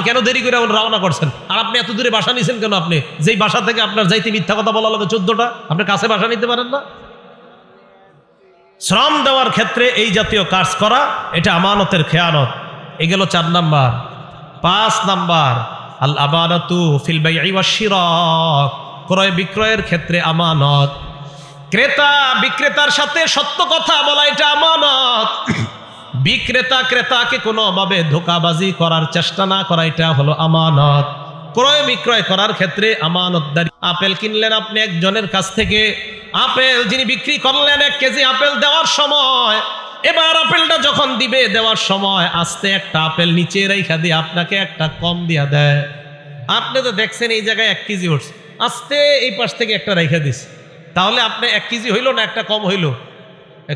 কেন দেরি করে রওনা করছেন? আর আপনি এত দূরে বাসা নিয়েছেন কেন? আপনি যেই বাসা থেকে আপনার যাইতে মিথ্যা কথা বলা লাগে 14টা, আপনি কাছে বাসা নিতে পারেন না? শ্রম দেওয়ার ক্ষেত্রে এই জাতীয় কাজ করা এটা আমানতের খেয়ানত। এ গেল 4 নাম্বার। 5 নাম্বার আল আমানাতু ফিল বাই'i ওয়াশ শিরা, ক্রয় বিক্রয়ের ক্ষেত্রে আমানত। ক্রেতা বিক্রেতার সাথে সত্য কথা বলা এটা আমানত। বিক্রেতা ক্রেতাকে কোনোভাবে ধোঁকাবাজি করার চেষ্টা না করা এটা হলো আমানত। ক্রয় বিক্রয় করার ক্ষেত্রে আমানতদারি। আপেল কিনলেন আপনি একজনের কাছ থেকে, আপেল যিনি বিক্রি করলেন 1 কেজি আপেল দেওয়ার সময়, এবার আপেলটা যখন দিবে দেওয়ার সময় আস্তে একটা আপেল নিচে রেখা দিয়ে আপনাকে একটা কম দিয়া দেয়। আপনি তো দেখছেন এই জায়গায় 1 কেজি উঠছে, আস্তে এই পাশ থেকে একটা রেখা দিছে, তাহলে আপনি 1 কেজি হইল না একটা কম হইল?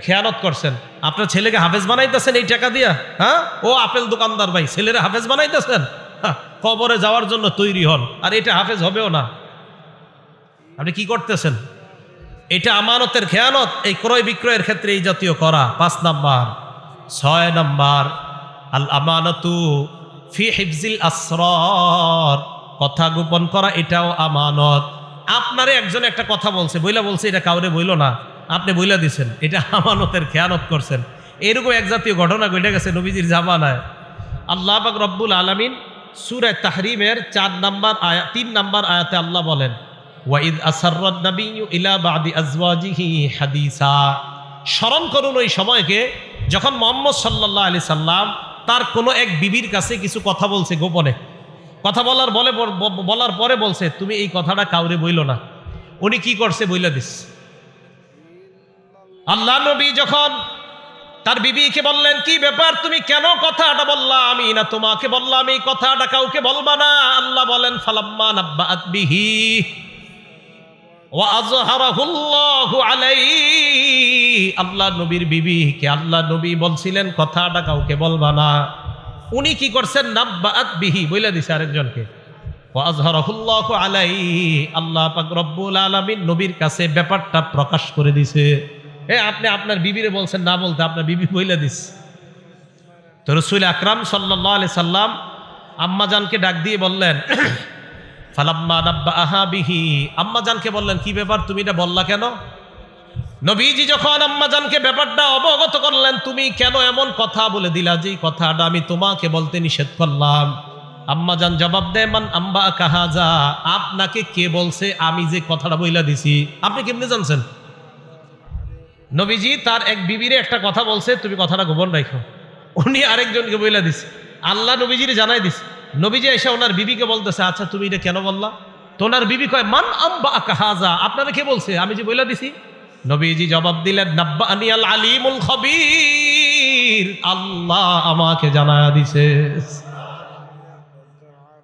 খেয়ানত করছেন। আপনার ছেলেকে হাফেজ বানাইতেছেন এই টাকা দিয়া, হ্যাঁ ও আপেল দোকানদার ভাই, ছেলেরা হাফেজ বানাইতেছেন, কবরে যাওয়ার জন্য তৈরি হন, আর এটা হাফেজ হবেও না। আপনি কি করতেছেন? এটা আমানতের খেয়ানত। এই ক্রয় বিক্রয়ের ক্ষেত্রে এই জাতীয় করা 5 নাম্বার। 6 নাম্বার আল আমানাতু ফি হিফজিল আসরার, কথা গোপন করা এটাও আমানত। আপনারে একজন একটা কথা বলছে, বলছে এটা কাউরে বইল না, আপনি বইলা দিছেন, এটা আমানতের খেয়ানত করছেন। এরকম এক জাতীয় ঘটনা ঘটে গেছে নবীজির জামানায়। আল্লাহ পাক রব্বুল আলামিন সূরা তাহরিমের 4 নাম্বার আয়াত 3 নাম্বার আয়াতে আল্লাহ বলেন ওয়াইদ আসাররান নাবিয়্যু ইলা বাদি আজওয়াজিহি হাদিসা। স্মরণ করুন ওই সময়কে যখন মুহাম্মদ সাল্লাল্লাহু আলাইহি সাল্লাম তার কোনো এক বিবির কাছে কিছু কথা বলছে গোপনে। কথা বলার পরে বলছে তুমি এই কথাটা কাউরে বইলো না। উনি কি করছে? বইলা দিস। আল্লাহ নবী যখন তার বিবিকে বললেন কি ব্যাপার, তুমি কেন কথাটা বললা? আমি না তোমাকে বললাম এই কথাটা কাউকে বলবা না। আল্লাহ বলেন ফালাম্মা নাব্বাআত বিহি ওয়া আযহারাহুল্লাহু আলাইহি। আল্লাহ নবীর বিবিকে আল্লাহ নবী বলছিলেন কথাটা কাউকে বলবা না, উনি কি করছেন? নাব্বাআত বিহি, বইলা দিছে আরেকজনকে। ওয়া আযহারাহুল্লাহু আলাইহি, আল্লাহ পাক রব্বুল আলামিন নবীর কাছে ব্যাপারটা প্রকাশ করে দিছে। আপনি আপনার বিবিরে বলছেন না বলতে, আপনার বিবি বইলা দিস। তো রাসূল আকরাম সাল্লাল্লাহু আলাইহি সাল্লাম আম্মাজানকে ডাক দিয়ে বললেন ফালাম্মা নাব্বাআহা বিহি, আম্মাজানকে বললেন কি ব্যাপার তুমি এটা বললা কেন? নবীজি যখন আম্মাজানকে ব্যাপারটা অবগত করলেন, তুমি কেন এমন কথা বলে দিলা যে কথাটা আমি তোমাকে বলতে নিষেধ করলাম? আম্মাজান জবাব দেয় মান আম্বাআকা হাযা, আপনাকে কে বলছে আমি যে কথাটা বইলা দিছি? আপনি কেমনে জানছেন? নবীজি তার এক বিবিরে একটা কথা বলছে, তুমি কথাটা গোপন রাখো। উনি আরেকজনকে বইলা দিছে, আল্লাহ নবীজিরে জানাই দিছে। নবীজি এসে ওনার বিবিকে বলতেছে আচ্ছা তুমি এটা কেন বললা? তো ওনার বিবি কয় মান আম্বাআকা হাযা, আপনারা কে বলছে আমি যে বইলা দিছি? নবীজি জবাব দিলেন নাব্বাআনি আল আলিমুল খবীর, আল্লাহ আমাকে জানায়া দিছে।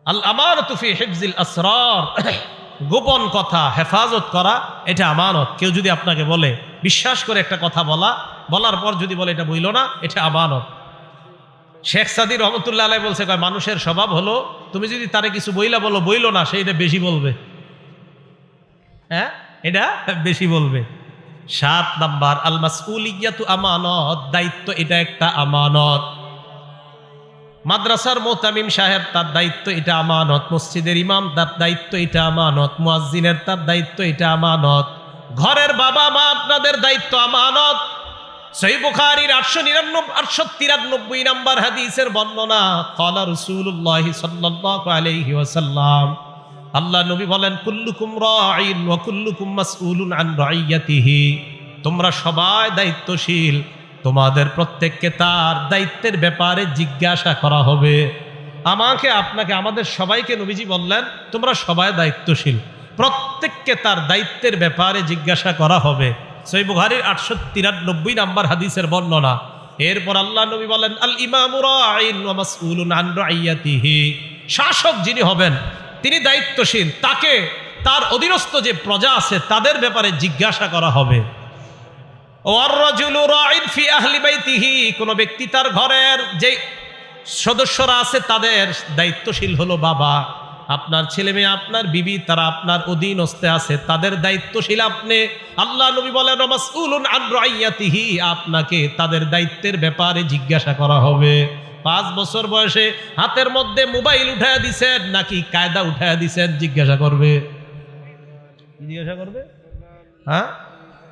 আল আমানাতু ফি হিফজিল আসরার, গোপন কথা হেফাজত করা এটা আমানত। কেউ যদি আপনাকে বলে, বিশ্বাস করে একটা কথা বলার পর যদি বলে এটা বইল না, এটা আমানত। শেখ সাদী রহমতুল্লাহ আলাইহি বলছে কয় মানুষের স্বভাব হলো তুমি যদি তারে কিছু বইল না, সে এটা বেশি বলবে। হ্যাঁ, এটা বেশি বলবে। 7 নাম্বার আল মাসউলিয়াতু আমানত, দায়িত্ব এটা একটা আমানত। মাদ্রাসার মুতামিম সাহেব তার দায়িত্ব এটা আমানত, মসজিদের ইমাম তার দায়িত্ব এটা আমানত, মুয়াজ্জিনের তার দায়িত্ব এটা আমানত, ঘরের বাবা মা আপনাদের দায়িত্ব আমানত। সহিহ বুখারীর 893 নাম্বার হাদিসের বর্ণনা, ক্বালা রাসূলুল্লাহ সাল্লাল্লাহু আলাইহি ওয়াসাল্লাম, আল্লাহ নবী বলেন কুল্লুকুম রাঈন ওয়া কুল্লুকুম মাসউলুন আন রাইয়াতিহি, তোমরা সবাই দায়িত্বশীল, তোমাদের প্রত্যেককে তার দায়িত্বের ব্যাপারে জিজ্ঞাসা করা হবে। আমাকে আপনাকে আমাদের সবাইকে নবীজি বললেন তোমরা সবাই দায়িত্বশীল, প্রত্যেককে তার দায়িত্বের ব্যাপারে জিজ্ঞাসা করা হবে। সহিহ বুখারীর 893 নাম্বার হাদিসের বর্ণনা। এরপর আল্লাহ নবী বলেন আল ইমামু রাঈন ওয়া মাসউলুন আন রাইয়াতিহি, শাসক যিনি হবেন তিনি দায়িত্বশীল, তাকে তার অধীনস্থ যে প্রজা আছে তাদের ব্যাপারে জিজ্ঞাসা করা হবে। ও ওয়ার রাজুলু রাইন ফি আহলি বাইতিহি, কোন ব্যক্তি তার ঘরের যে সদস্যরা আছে তাদের দায়িত্বশীল হলো বাবা। আপনার ছেলে মেয়ে, আপনার বিবি, তারা আপনার অধীনস্থে আছে, তাদের দায়িত্বশীল আপনি। আল্লাহ নবী বলেন মাসউলুন আন রাইয়াতিহি, আপনাকে তাদের দায়িত্বের ব্যাপারে জিজ্ঞাসা করা হবে। 5 বছর বয়সে হাতের মধ্যে মোবাইল উঠায়া দিছেন নাকি কায়দা উঠায়া দিছেন, জিজ্ঞাসা করবে। জিজ্ঞাসা করবে হ্যাঁ,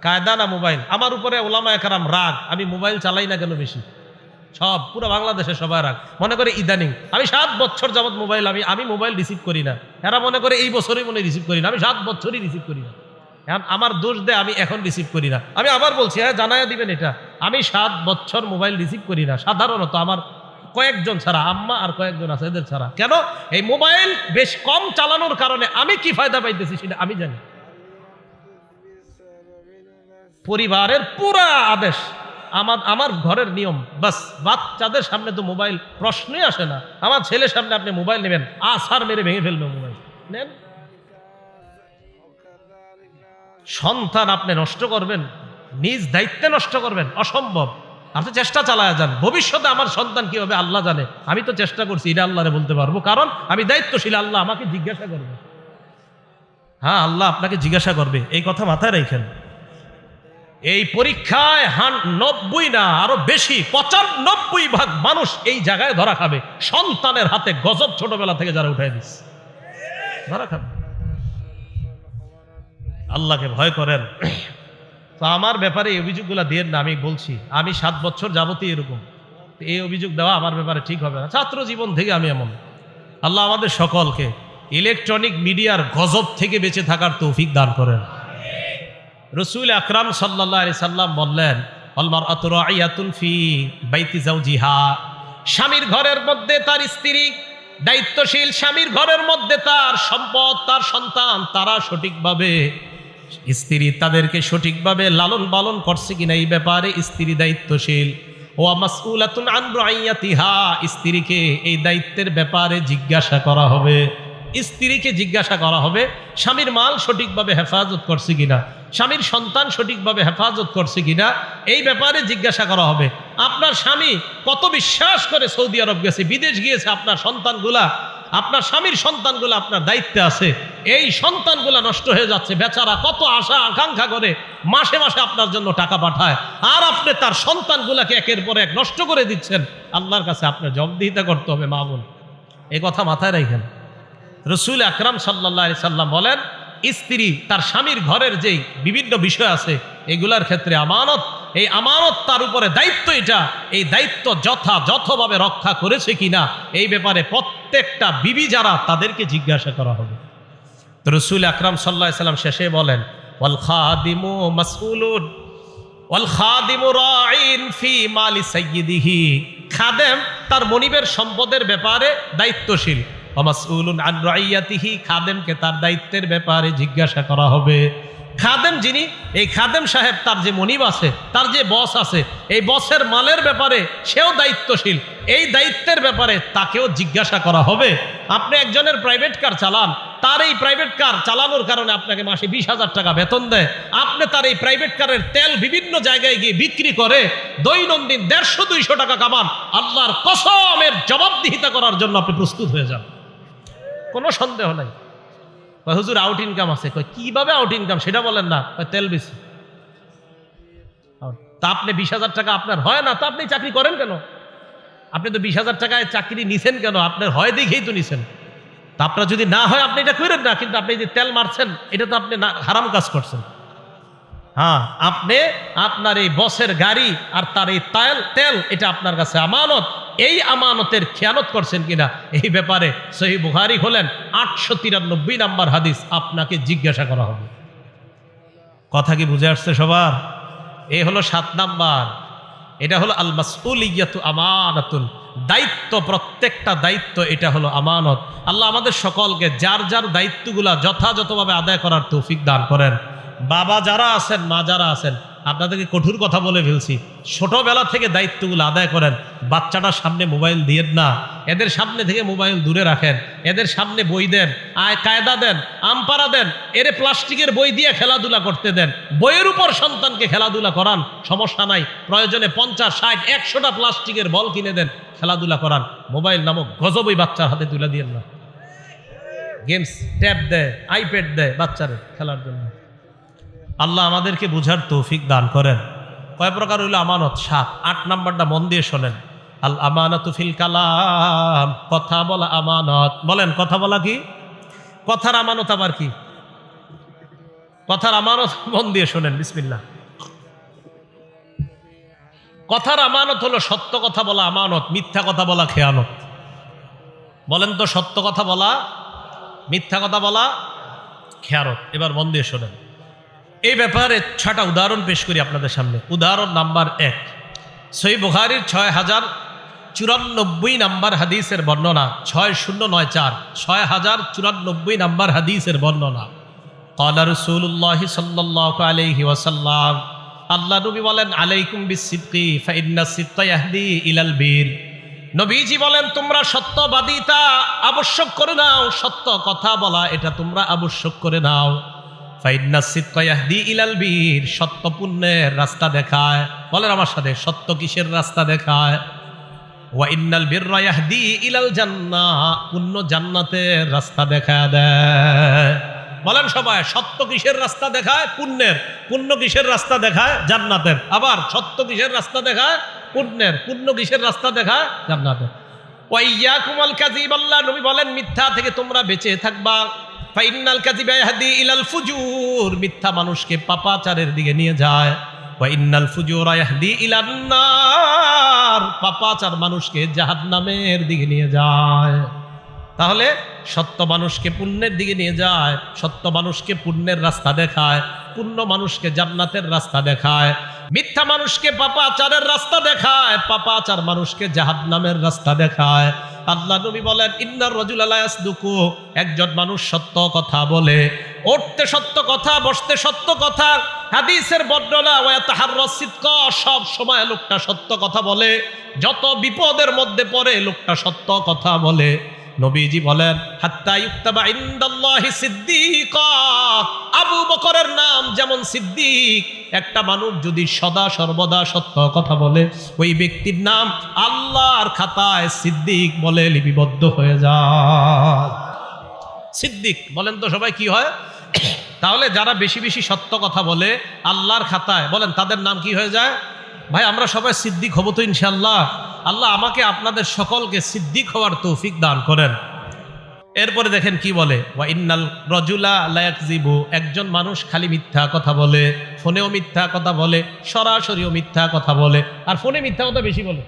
কায়দা না মোবাইল? আমার উপরে ওলামায়ে কেরাম রাগ, আমি মোবাইল চালাই না কেন বেশি। সব পুরো বাংলাদেশে সবাই রাগ, মনে করে ইদানিং আমি 7 বছর যাবত মোবাইল আমি মোবাইল রিসিভ করি না। এরা মনে করে এই বছরই মনে রিসিভ করি না, আমি 7 বছরই রিসিভ করি না। আমার দোষ দেয় আমি এখন রিসিভ করি না। আমি আবার বলছি, হ্যাঁ জানাইয়া দিবেন এটা, আমি 7 বছর মোবাইল রিসিভ করি না, সাধারণত আমার কয়েকজন ছাড়া, আম্মা আর কয়েকজন আছে, এদের ছাড়া। কেন? এই মোবাইল বেশ কম চালানোর কারণে আমি কি ফায়দা পাইতেছি সেটা আমি জানি। পরিবারের পুরা আদেশ, আমার ঘরের নিয়ম, বাস বাচ্চাদের সামনে তো মোবাইল প্রশ্নই আসে না। আমার ছেলের সামনে আপনি মোবাইল নেবেন, আছাড় মেরে ভেঙে ফেলবে মোবাইল। নেন, সন্তান আপনি নষ্ট করবেন, নিজ দায়িত্বে নষ্ট করবেন, অসম্ভব। আপনি চেষ্টা চালায় যান, ভবিষ্যতে আমার সন্তান কি হবে আল্লাহ জানে। আমি তো চেষ্টা করছি, এটা আল্লাহরে বলতে পারবো, কারণ আমি দায়িত্বশীল। আল্লাহ আমাকে জিজ্ঞাসা করবে, হ্যাঁ আল্লাহ আপনাকে জিজ্ঞাসা করবে, এই কথা মাথায় রাখেন। এই পরীক্ষায় 90 না আরো বেশি 95% মানুষ এই জায়গায় ধরা খাবে। সন্তানের হাতে গজব ছোটবেলা থেকে যারা উঠাই দিচ্ছে ধরা খাবে। আল্লাহকে ভয় করেন। তো আমার ব্যাপারে এই অভিযোগগুলো দিয়ে না, আমি বলছি আমি 7 বছর যাবতীয় এরকম। এই অভিযোগ দেওয়া আমার ব্যাপারে ঠিক হবে না, ছাত্র জীবন থেকে আমি এমন। আল্লাহ আমাদের সকলকে ইলেকট্রনিক মিডিয়ার গজব থেকে বেঁচে থাকার তৌফিক দান করেন। রসুল আকরাম সাল্লাল্লাহু আলাইহি সাল্লাম বললেন আল মারআতু রাইয়াতুন ফি বাইতি যাওজিহা, স্বামীর ঘরের মধ্যে তার স্ত্রী দায়িত্বশীল। স্বামীর ঘরের মধ্যে তার সম্পদ, তার সন্তান, তারা সঠিকভাবে, স্ত্রী তাদেরকে সঠিকভাবে লালন পালন করছে কিনা এই ব্যাপারে স্ত্রী দায়িত্বশীল। ওয়া মাসউলাতুন আন রাইয়াতিহা, স্ত্রীকে এই দায়িত্বের ব্যাপারে জিজ্ঞাসা করা হবে। স্ত্রীকে জিজ্ঞাসা করা হবে স্বামীর মাল সঠিকভাবে হেফাজত করছে কিনা, স্বামীর সন্তান সঠিকভাবে হেফাজত করছে কিনা, এই ব্যাপারে জিজ্ঞাসা করা হবে। আপনার স্বামী কত বিশ্বাস করে সৌদি আরব গেছে, বিদেশ গিয়েছে, আপনার সন্তানগুলা, আপনার স্বামীর সন্তানগুলো আপনার দায়িত্বে আছে, এই সন্তানগুলা নষ্ট হয়ে যাচ্ছে। বেচারা কত আশা আকাঙ্ক্ষা করে মাসে মাসে আপনার জন্য টাকা পাঠায়, আর আপনি তার সন্তানগুলাকে একের পর এক নষ্ট করে দিচ্ছেন। আল্লাহর কাছে আপনার জবাবদিহিতা করতে হবে মা বোন, এই কথা মাথায় রাখেন। রসুল আকরাম সাল্লাল্লাহু আলাইহি সাল্লাম বলেন স্ত্রী তার স্বামীর ঘরের যেই বিভিন্ন বিষয় আছে এগুলার ক্ষেত্রে আমানত, এই আমানত তার উপরে দায়িত্ব, এটা এই দায়িত্ব যথাযথভাবে রক্ষা করেছে কিনা এই ব্যাপারে প্রত্যেকটা বিবি যারা তাদেরকে জিজ্ঞাসা করা হবে। তো রসুল আকরাম সাল্লাল্লাহু আলাইহি সাল্লাম শেষে বলেন ওয়াল খাদিমু মাসউলুন ওয়াল খাদিমু রাইন ফি মালি সাইয়্যিদিহি, খাদেম তার মনিবের সম্পদের ব্যাপারে দায়িত্বশীল। মাসউলুন আন রাইয়াতিহি, খাদেমকে তার দায়িত্বের ব্যাপারে জিজ্ঞাসা করা হবে। খাদেম যিনি, এই খাদেম সাহেব তার যে মনিব আছে, তার যে বস আছে, এই বসের মালের ব্যাপারে সেও দায়িত্বশীল, এই দায়িত্বের ব্যাপারে তাকেও জিজ্ঞাসা করা হবে। আপনি একজনের প্রাইভেট কার চালান, তার এই প্রাইভেট কার চালানোর কারণে আপনাকে মাসে 20,000 টাকা বেতন দেয়, আপনি তার এই প্রাইভেট কারের তেল বিভিন্ন জায়গায় গিয়ে বিক্রি করে দৈনন্দিন 150-200 টাকা কামান, আল্লাহর কসমের জবাবদিহিতা করার জন্য আপনি প্রস্তুত হয়ে যান, কোনো সন্দেহ নাই। হুজুর আউট ইনকাম আছে, কিভাবে আউট ইনকাম সেটা বলেন না, তেল বেশি। তা আপনি 20,000 টাকা আপনার হয় না, তা আপনি চাকরি করেন কেন? আপনি তো 20,000 টাকায় চাকরি নিছেন কেন? আপনার হয় দেখেই তো নিছেন। তা আপনার যদি না হয় আপনি এটা করেন না, কিন্তু আপনি যে তেল মারছেন এটা তো আপনি হারাম কাজ করছেন। হ্যাঁ, আপনি আপনার এই বসের গাড়ি আর তার এই তেল এটা আপনার কাছে আমানত, এই আমানতের খেয়ানত করছেন কিনা এই ব্যাপারে সহিহ বুখারী হলেন 893 নম্বর হাদিস, আপনাকে জিজ্ঞাসা করা হবে। কথা কি বুঝে আসছে সবার? এই হলো 7 নাম্বার, এটা হলো আল মাসউলিয়াতু আমানাতুন, দায়িত্ব, প্রত্যেকটা দায়িত্ব এটা হলো আমানত। আল্লাহ আমাদের সকলকে যার যার দায়িত্বগুলা যথাযথভাবে আদায় করার তৌফিক দান করেন। বাবা যারা আছেন, মা যারা আছেন, আপনাদেরকে কঠোর কথা বলে ফেলছি, ছোটবেলা থেকে দায়িত্বগুলো আদায় করেন। বাচ্চাটার সামনে মোবাইল দিয়েন না, এদের সামনে থেকে মোবাইল দূরে রাখেন, এদের সামনে বই দেন, কায়দা দেন, আমপারা দেন, এর প্লাস্টিকের বই দিয়ে খেলাধুলা করতে দেন। বইয়ের উপর সন্তানকে খেলাধুলা করান, সমস্যা নাই, প্রয়োজনে 50, 60, 100টা প্লাস্টিকের বল কিনে দেন, খেলাধুলা করান। মোবাইল নামক গজবই বাচ্চার হাতে তুলে দিয়েন না। গেমস, ট্যাব দেয়, আইপ্যাড দেয় বাচ্চারে খেলার জন্য। আল্লাহ আমাদেরকে বুঝার তৌফিক দান করেন। কয় প্রকার হইল আমানত? 7। 8 নাম্বারটা মন দিয়ে শোনেন। আল আমানাতু ফিল কালাম, কথা বলা আমানত। বলেন, কথা বলা কি? কথার আমানত আবার কি? কথার আমানত মন দিয়ে শোনেন, বিসমিল্লাহ। কথার আমানত হলো সত্য কথা বলা আমানত, মিথ্যা কথা বলা খেয়ানত। বলেন তো, সত্য কথা বলা, মিথ্যা কথা বলা খেয়ানত। এবার মন দিয়ে শোনেন। এই ব্যাপারে 6টা উদাহরণ পেশ করি আপনাদের সামনে। উদাহরণ নাম্বার 1, সহিহ বুখারীর 6094 নাম্বার হাদিসের বর্ণনা, 6094, 6094 নাম্বার হাদিসের বর্ণনা। ক্বালা রাসূলুল্লাহ সাল্লাল্লাহু আলাইহি ওয়াসাল্লাম, আল্লাহ নবী বলেন, আলাইকুম বিসসিদকি ফাইন্নাস সিদকা ইয়াহদি ইলাল বীর। নবীজি বলেন, তোমরা সত্যবাদিতা আবশ্যক করে নাও, সত্য কথা বলা এটা তোমরা আবশ্যক করে নাও। ফাইন্নাস সিদকা ইয়াহদি ইলাল বীর, সত্য পুণ্যের রাস্তা দেখায়। বলেন আমার সাথে, সত্য কিসের রাস্তা দেখায়? ওয়া ইন্নাল বিররা ইয়াহদি ইলাল জান্নাহ, পুণ্য জান্নাতের রাস্তা দেখায় দেয়। বলেন সবাই, সত্য কিসের রাস্তা দেখায়? পুণ্যের। পুণ্য কিসের রাস্তা দেখায়? জান্নাতের। আবার সত্য কিসের রাস্তা দেখায়? পুণ্যের। পুণ্য কিসের রাস্তা দেখায়? জান্নাতের। ওয়া ইয়াকুমুল কাযিব, আল্লাহ নবী বলেন, মিথ্যা থেকে তোমরা বেঁচে থাকবা। ফাইন্নাল কাযিবা ইয়াহদি ইলাল ফুজুর, মিথ্যা মানুষকে পাপাচারের দিকে নিয়ে যায়। ওয়া ইন্নাল ফুজুরা ইয়াহদি ইলান নার, পাপাচার মানুষকে জাহান্নামের দিকে নিয়ে যায়। তাহলে সত্য মানুষকে পুণ্যের দিকে নিয়ে যায়, সত্য মানুষকে পুণ্যের রাস্তা দেখায়, পুণ্য মানুষকে জান্নাতের রাস্তা দেখায়। মিথ্যা মানুষকে পাপাচারের রাস্তা দেখায়, পাপাচার মানুষকে জাহান্নামের রাস্তা দেখায়। আল্লাহ নবী বলেন, ইন্নার রাজুলা লা ইয়াসদুকু, একজন মানুষ সত্য কথা বলে, উঠতে সত্য কথা, বসতে সত্য কথা। হাদিসের বর্ণনা, ওয়া ইয়াতাহাররাস সিদকা, সব সময় লোকটা সত্য কথা বলে, যত বিপদের মধ্যে পড়ে লোকটা সত্য কথা বলে। নবীজি বলেন, হাত্তা ইউক্তাবা ইনদাল্লাহি সিদ্দিকা, আবু বকরের নাম যেমন সিদ্দিক। একটা মানুষ যদি সদা সর্বদা সত্য কথা বলে, ওই ব্যক্তির নাম আল্লাহর খাতায় সিদ্দিক বলে লিপিবদ্ধ হয়ে যায়। সিদ্দিক বলেন তো সবাই কি হয়? তাহলে যারা বেশি বেশি সত্য কথা বলে আল্লাহর খাতায়, বলেন তাদের নাম কি হয়ে যায়? ভাই আমরা সবাই সিদ্দিক হব তো ইনশাআল্লাহ। আল্লাহ আমাকে আপনাদের সকলকে সিদ্দিক হওয়ার তৌফিক দান করেন। এরপরে দেখেন কি বলে, ওয়া ইন্নাল রাজুলা লা ইয়াকযিবু, একজন মানুষ খালি মিথ্যা কথা বলে, ফোনেও মিথ্যা কথা বলে, সরাসরিও মিথ্যা কথা বলে। আর ফোনে মিথ্যা কথা বেশি বলে,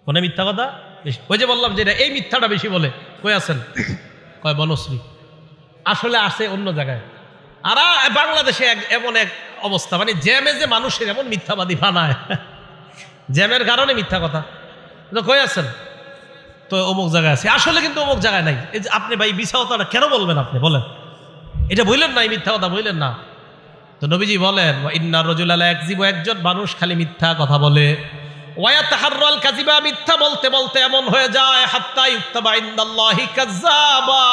ফোনে মিথ্যা কথা বেশি। ওই যে বললাম যে এই মিথ্যাটা বেশি বলে। কই আছেন? কয় বনশ্রী। আসলে আছে অন্য জায়গায়। আর বাংলাদেশে এমন এক অবস্থা, মানে জ্যামে যে মানুষের এমন মিথ্যাবাদী বানায়, জ্যামের কারণে মিথ্যা কথা। কই আছেন? তো অমুক জায়গায় আছে, আসলে কিন্তু অমুক জায়গায় নাই। এই যে আপনি ভাই মিথ্যা কথাটা কেন বলবেন? আপনি বলেন, এটা বললেন না, এই মিথ্যা কথা বললেন না। তো নবীজি বলেন, ওয়া ইন্নার রাজুলা লা ইয়াকযিবু, একজন মানুষ খালি মিথ্যা কথা বলে, ওয়া ইয়াতাহাররাল কাযিবা, মিথ্যা বলতে বলতে এমন হয়ে যায়, হাত্তা ইউক্তাবা ইনদাল্লাহি কাযযাবা,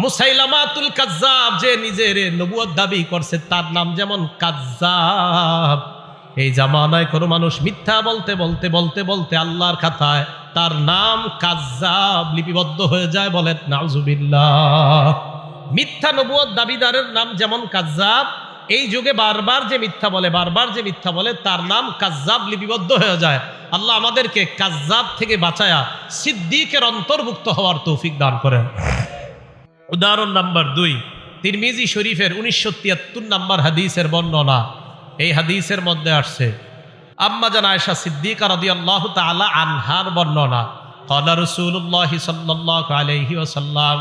মুসাইলামাতুল কাযযাব, যে নিজের নবুয়ত দাবি করছে তার নাম যেমন কাযযাব। এই জামানায় কোনো মানুষ মিথ্যা বলতে বলতে বলতে বলতে আল্লাহর খাতায় তার নাম কাযযাব লিপিবদ্ধ হয়ে যায়। বলেন নাউযুবিল্লাহ। মিথ্যা নবুয়ত দাবিদারের নাম যেমন কাযযাব, এই যুগে বারবার যে মিথ্যা বলে, বারবার যে মিথ্যা বলে, তার নাম কাযযাব লিপিবদ্ধ হয়ে যায়। আল্লাহ আমাদেরকে কাযযাব থেকে বাঁচায়া সিদ্দিকের অন্তর্ভুক্ত হওয়ার তৌফিক দান করেন। উদাহরণ নাম্বার 2, তিরমিজি শরীফের 1973 নাম্বার হাদিসের বর্ণনা। এই হাদিসের মধ্যে আসছে আম্মা জান আয়েশা সিদ্দিকা রাদিয়াল্লাহু তাআলা আনহার বর্ণনা। ক্বালা রাসূলুল্লাহ সাল্লাল্লাহু আলাইহি ওয়াসাল্লাম,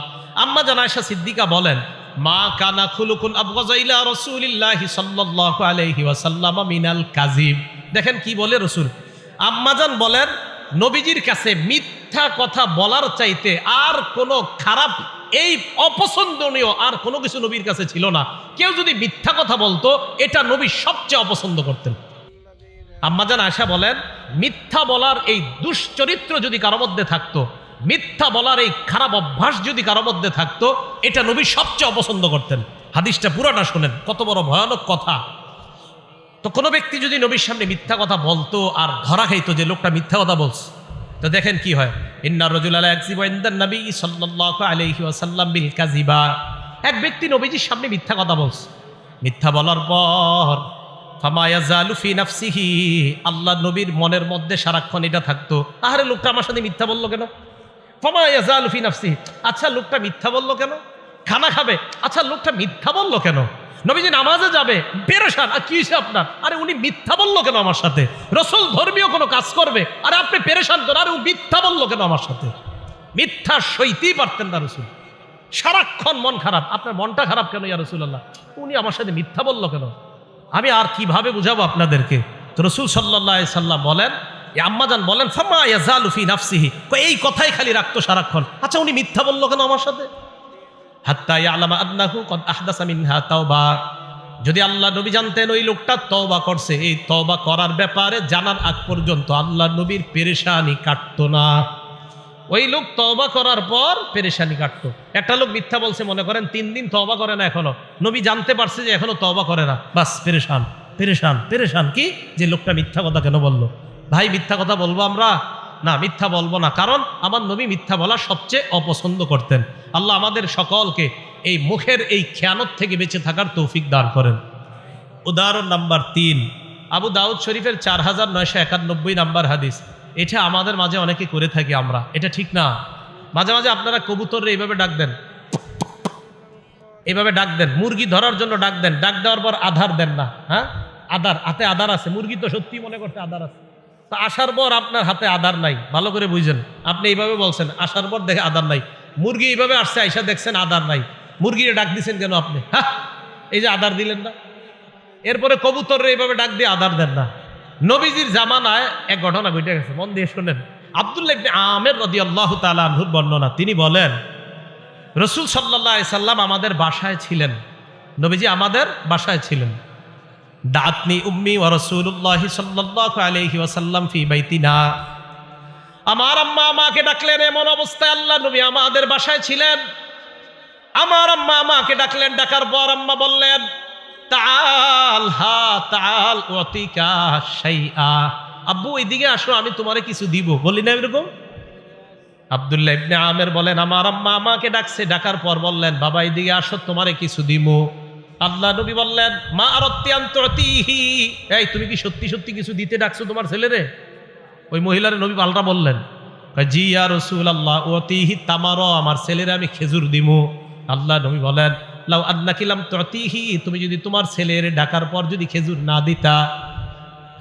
আম্মা জান আয়েশা সিদ্দিকা বলেন, মা কানা খুলুকুন আবগাযা ইলা রাসূলিল্লাহ সাল্লাল্লাহু আলাইহি ওয়াসাল্লাম মিনাল কাযিব। দেখেন কি বলে রাসূল। আম্মা জান বলেন, নবীজির কাছে মিথ্যা কথা বলার চাইতে আর কোনো খারাপ এই অপছন্দনীয় আর কোনো কিছু নবীর কাছে ছিল না। কেউ যদি মিথ্যা কথা বলতো এটা নবী সবচেয়ে অপছন্দ করতেন। আম্মাজান আয়েশা বলেন, মিথ্যা বলার এই দুশ্চরিত্র যদি কারো মধ্যে থাকতো, মিথ্যা বলার এই খারাপ অভ্যাস যদি কারো মধ্যে থাকতো, এটা নবী সবচেয়ে অপছন্দ করতেন। হাদিসটা পুরোটা শোনেন, কত বড় ভয়ানক কথা। তো কোনো ব্যক্তি যদি নবীর সামনে মিথ্যা কথা বলতো আর ধরা খাইতো যে লোকটা মিথ্যা কথা বলছে, তো দেখেন কি হয়। ইন্না রাজুলা লা ইয়াকযিবু ইনদান নবী সাল্লাল্লাহু আলাইহি ওয়াসাল্লাম বিল কাযিবা। এক ব্যক্তি নবীজির সামনে মিথ্যা কথা বলছে, মিথ্যা বলার পর ফামা ইয়াজালু ফি নাফসিহি, আল্লাহ নবীর মনের মধ্যে সারাক্ষণ এটা থাকতো, আরে লোকটা আমার সাথে মিথ্যা বললো কেন। ফামা ইয়াজালু ফি নাফসিহি, আচ্ছা লোকটা মিথ্যা বললো কেন। খানা খাবে, আচ্ছা লোকটা মিথ্যা বললো কেন। নবীজি নামাজে যাবে, পেরেশান, আর কি হয়েছে আপনার, আরে উনি মিথ্যা বললো কেন আমার সাথে। রাসূল ধর্মীয় কোনো কাজ করবে, আরে আপনি পেরেশান কেন, আরে ও মিথ্যা বললো কেন আমার সাথে। মিথ্যা সইতেই পারতেন না রাসূল, সারাক্ষণ মন খারাপ। আপনার মনটা খারাপ কেন ইয়া রাসূলুল্লাহ, উনি আমার সাথে মিথ্যা বললো কেন। আমি আর কিভাবে বুঝাবো আপনাদেরকে। তো রাসূল সাল্লাল্লাহু আলাইহি সাল্লাম বলেন, আম্মাজান বলেন, ফামা ইয়াজালু ফি নাফসিহি, এই কথাই খালি রাখতো সারাক্ষণ, আচ্ছা উনি মিথ্যা বললো কেন আমার সাথে। হাত্তা ইয়ালামা আন্নাহু কদ আহদাসা মিনহা তাওবা, যদি আল্লাহ নবী জানতেন ওই লোকটা তওবা করছে, এই তওবা করার ব্যাপারে জানার আগ পর্যন্ত আল্লাহ নবীর পেরেশানি কাটতো না। ওই লোক তওবা করার পর পেরেশানি কাটতো। একটা লোক মিথ্যা বলছে, মনে করেন 3 দিন তওবা করে না, এখনো নবী জানতে পারছে যে এখনো তওবা করে না, বাস পেরেশান পেরেশান পেরেশান। কি যে লোকটা মিথ্যা কথা কেন বললো। ভাই মিথ্যা কথা বলবো আমরা? না, মিথ্যা বলবো না, কারণ আমার নবী মিথ্যা বলা সবচেয়ে অপছন্দ করতেন। আল্লাহ আমাদের সকলকে এই মুখের এই খেয়ানত থেকে বেঁচে থাকার তৌফিক দান করেন। উদাহরণ নাম্বার 3, আবু দাউদ শরীফের 4991 নাম্বার হাদিস। এটা আমাদের মাঝে অনেকে করে থাকি আমরা, এটা ঠিক না। মাঝে মাঝে আপনারা কবুতররে এইভাবে ডাক দেন, এইভাবে ডাক দেন, মুরগি ধরার জন্য ডাক দেন, ডাক দেওয়ার পর আধার দেন না। হ্যাঁ, আধার, হাতে আধার আছে, মুরগি তো সত্যি মনে করতে আধার আছে, তো আসার পর আপনার হাতে আধার নাই, ভালো করে বুঝেন। আপনি এইভাবে বলছেন, আসার পর দেখে আধার নাই। মুরগি এইভাবে আসছে, আইসা দেখছেন আধার নাই, মুরগিরে ডাক দিচ্ছেন কেন আপনি? হ্যাঁ, এই যে আধার দিলেন না। এরপরে কবুতররে এইভাবে ডাক দিয়ে আধার দেন না। নবীজির জামানায় এক ঘটনা ঘটে গেছে, মন দিয়ে শোনেন। আব্দুল্লাহ ইবনে আমের রাদিয়াল্লাহু তাআলা আনহুর বর্ণনা, তিনি বলেন রাসূল সাল্লাল্লাহু আলাইহি সাল্লাম আমাদের বাসায় ছিলেন, নবীজি আমাদের বাসায় ছিলেন। দাতনি উম্মি ওয়া রাসূলুল্লাহ সাল্লাল্লাহু আলাইহি ওয়াসাল্লাম ফি বাইতিনা, আমার আম্মা আমাকে ডাকলেন। এমন অবস্থায় আল্লাহ নবী আমাদের বাসায় ছিলেন। আমার আম্মা আমাকে ডাকলেন, ডাকার পর আম্মা বললেন, তাআল হা তাআল উতিকা শাইআ, আব্বু এদিকে আসো, আমি তোমারে কিছু দিব। বলি না এরকম? আব্দুল্লাহ ইবনে আমের বলেন, আমার আম্মা আমাকে ডাকছে, ডাকার পর বললেন, বাবা এদিকে আসো, তোমারে কিছু দিব। আল্লাহ নবী বললেন, মা আরাদতি আন তুতিহি, এই তুমি কি সত্যি সত্যি কিছু দিতে ডাকছো তোমার ছেলেরে? ওই মহিলার নবী পাল্টা বললেন, জি ইয়া রাসূলুল্লাহ উতিহি তামারা, আমার ছেলেরে আমি খেজুর দিমু। আল্লাহ নবী বলেন, লাউ আন্নাকি লাম তুতিহি, তুমি যদি তোমার ছেলের ডাকার পর যদি খেজুর না দিতা,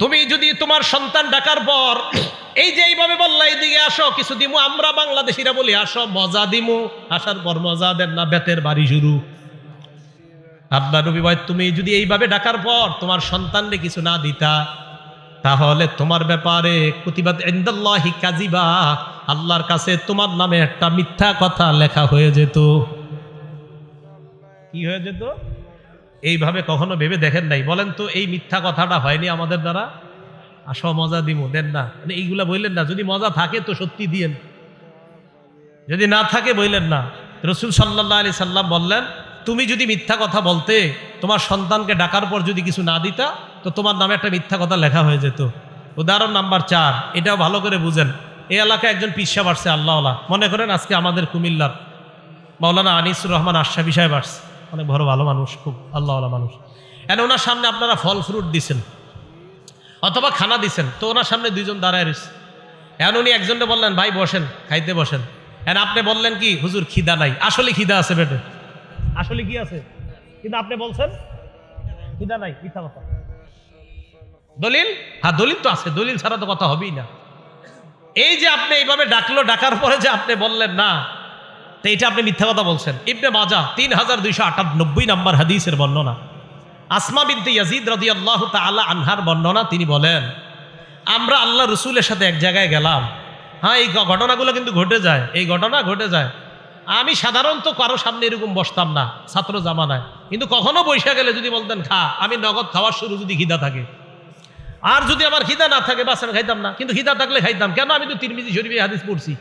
তুমি যদি তোমার সন্তান ডাকার পর এই যে এইভাবে বললা এইদিকে আসো কিছু দিমু, আমরা বাংলাদেশিরা বলি আসো মজা দিমু, আসার পর মজা দেন না, বেতের বাড়ি শুরু। আল্লাহ নবী বলেন, তুমি যদি এইভাবে ডাকার পর তোমার সন্তানরে কিছু না দিতা, তাহলে তোমার ব্যাপারে কুতিবাত ইনদাল্লাহি কাযিবা, আল্লাহর কাছে তোমার নামে একটা মিথ্যা কথা লেখা হয়ে যেত। কি হয়ে যেত? এইভাবে কখনো ভেবে দেখেন নাই? বলেন তো, এই মিথ্যা কথাটা হয়নি আমাদের দ্বারা? আসো মজা দিমু, দেন না, মানে এইগুলা বললেন না। যদি মজা থাকে তো সত্যি দিয়েন, যদি না থাকে বললেন না। রাসূল সাল্লাল্লাহু আলাইহি সাল্লাম বললেন, তুমি যদি মিথ্যা কথা বলতে, তোমার সন্তানকে ডাকার পর যদি কিছু না দিতা, তো তোমার নামে একটা মিথ্যা কথা লেখা হয়ে যেত। উদাহরণ নাম্বার 4, এটাও ভালো করে বুঝেন। এই এলাকায় একজন পীর সাহেব আসছে, আল্লাহওয়ালা, মনে করেন আজকে আমাদের কুমিল্লার মাওলানা আনিসুর রহমান আশরাফি সাহেব আসছে, অনেক বড় ভালো মানুষ, খুব আল্লাহওয়ালা মানুষ। এন ওনার সামনে আপনারা ফল ফ্রুট দিছেন অথবা খানা দিছেন, তো ওনার সামনে 2 জন দাঁড়ায় রয়েছে। এখন উনি একজনকে বললেন, ভাই বসেন, খাইতে বসেন। এখন আপনি বললেন কি, হুজুর খিদা নাই। আসলে খিদা আছে পেটে, আসলে কি আছে, কিন্তু আপনি বলছেন খিদা নাই, মিথ্যা কথা। দলিল? হ্যাঁ দলিল তো আছে, দলিল ছাড়া তো কথা হবেই না। এই যে আপনি এইভাবে ডাকলো, ডাকার পরে যে আপনি বললেন না, তো এটা আপনি মিথ্যা কথা বলছেন। ইবনে মাজাহ 3298 নাম্বার হাদিসের বর্ণনা, আসমা বিনতে ইয়াজিদ রাদিয়াল্লাহু তাআলা আনহার বর্ণনা, তিনি বলেন, আমরা আল্লাহ রসুলের সাথে এক জায়গায় গেলাম। হ্যাঁ, এই ঘটনাগুলো কিন্তু ঘটে যায়, এই ঘটনা ঘটে যায়। আমি সাধারণত কারো সামনে এরকম বসতাম না ছাত্র জামানায়, কিন্তু কখনো বৈশা গেলে যদি বলতেন খা, আমি নগদ খাওয়ার শুরু যদি খিদা থাকে, আর যদি আমার খিদা না থাকে বাস আমি খাইতাম না, কিন্তু খিদা থাকলে খাইতাম। কেন? আমি তো তিরমিজি শরীফে হাদিস পড়ছি।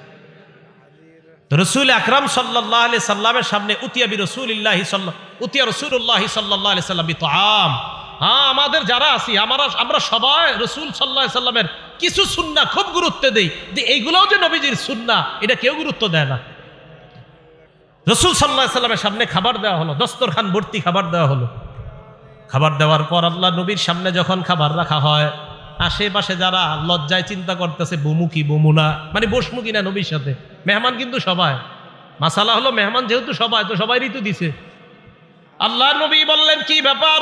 রসুল আকরাম সাল্লাল্লাহু আলাইহি সাল্লামের সামনে উতিয়া রাসূলুল্লাহি সাল্লাল্লাহু আলাইহি সাল্লাম বিতআম। হ্যাঁ, আমাদের যারা আছি আমরা সবাই রসুল সাল্লাল্লাহু আলাইহি সাল্লামের কিছু সুন্নাহ খুব গুরুত্ব দেই, যে এইগুলোও যে নবীজির সুন্নাহ এটা কেউ গুরুত্ব দেয় না। রসুল সাল্লাল্লাহু আলাইহি সাল্লামের সামনে খাবার দেওয়া হলো, দস্তরখান ভর্তি খাবার দেওয়া হলো। খাবার দেওয়ার পর আল্লাহ নবীর সামনে যখন খাবার রাখা হয়, আশেপাশে যারা লজ্জায় চিন্তা করতেছে বমু কি বমু না, মানে বসমু কিনা নবীর সাথে। মেহমান কিন্তু সবাই, মাসালা হলো মেহমান যেহেতু সবাই, তো সবাইরই তো দিছে। আল্লাহ নবী বললেন কি ব্যাপার?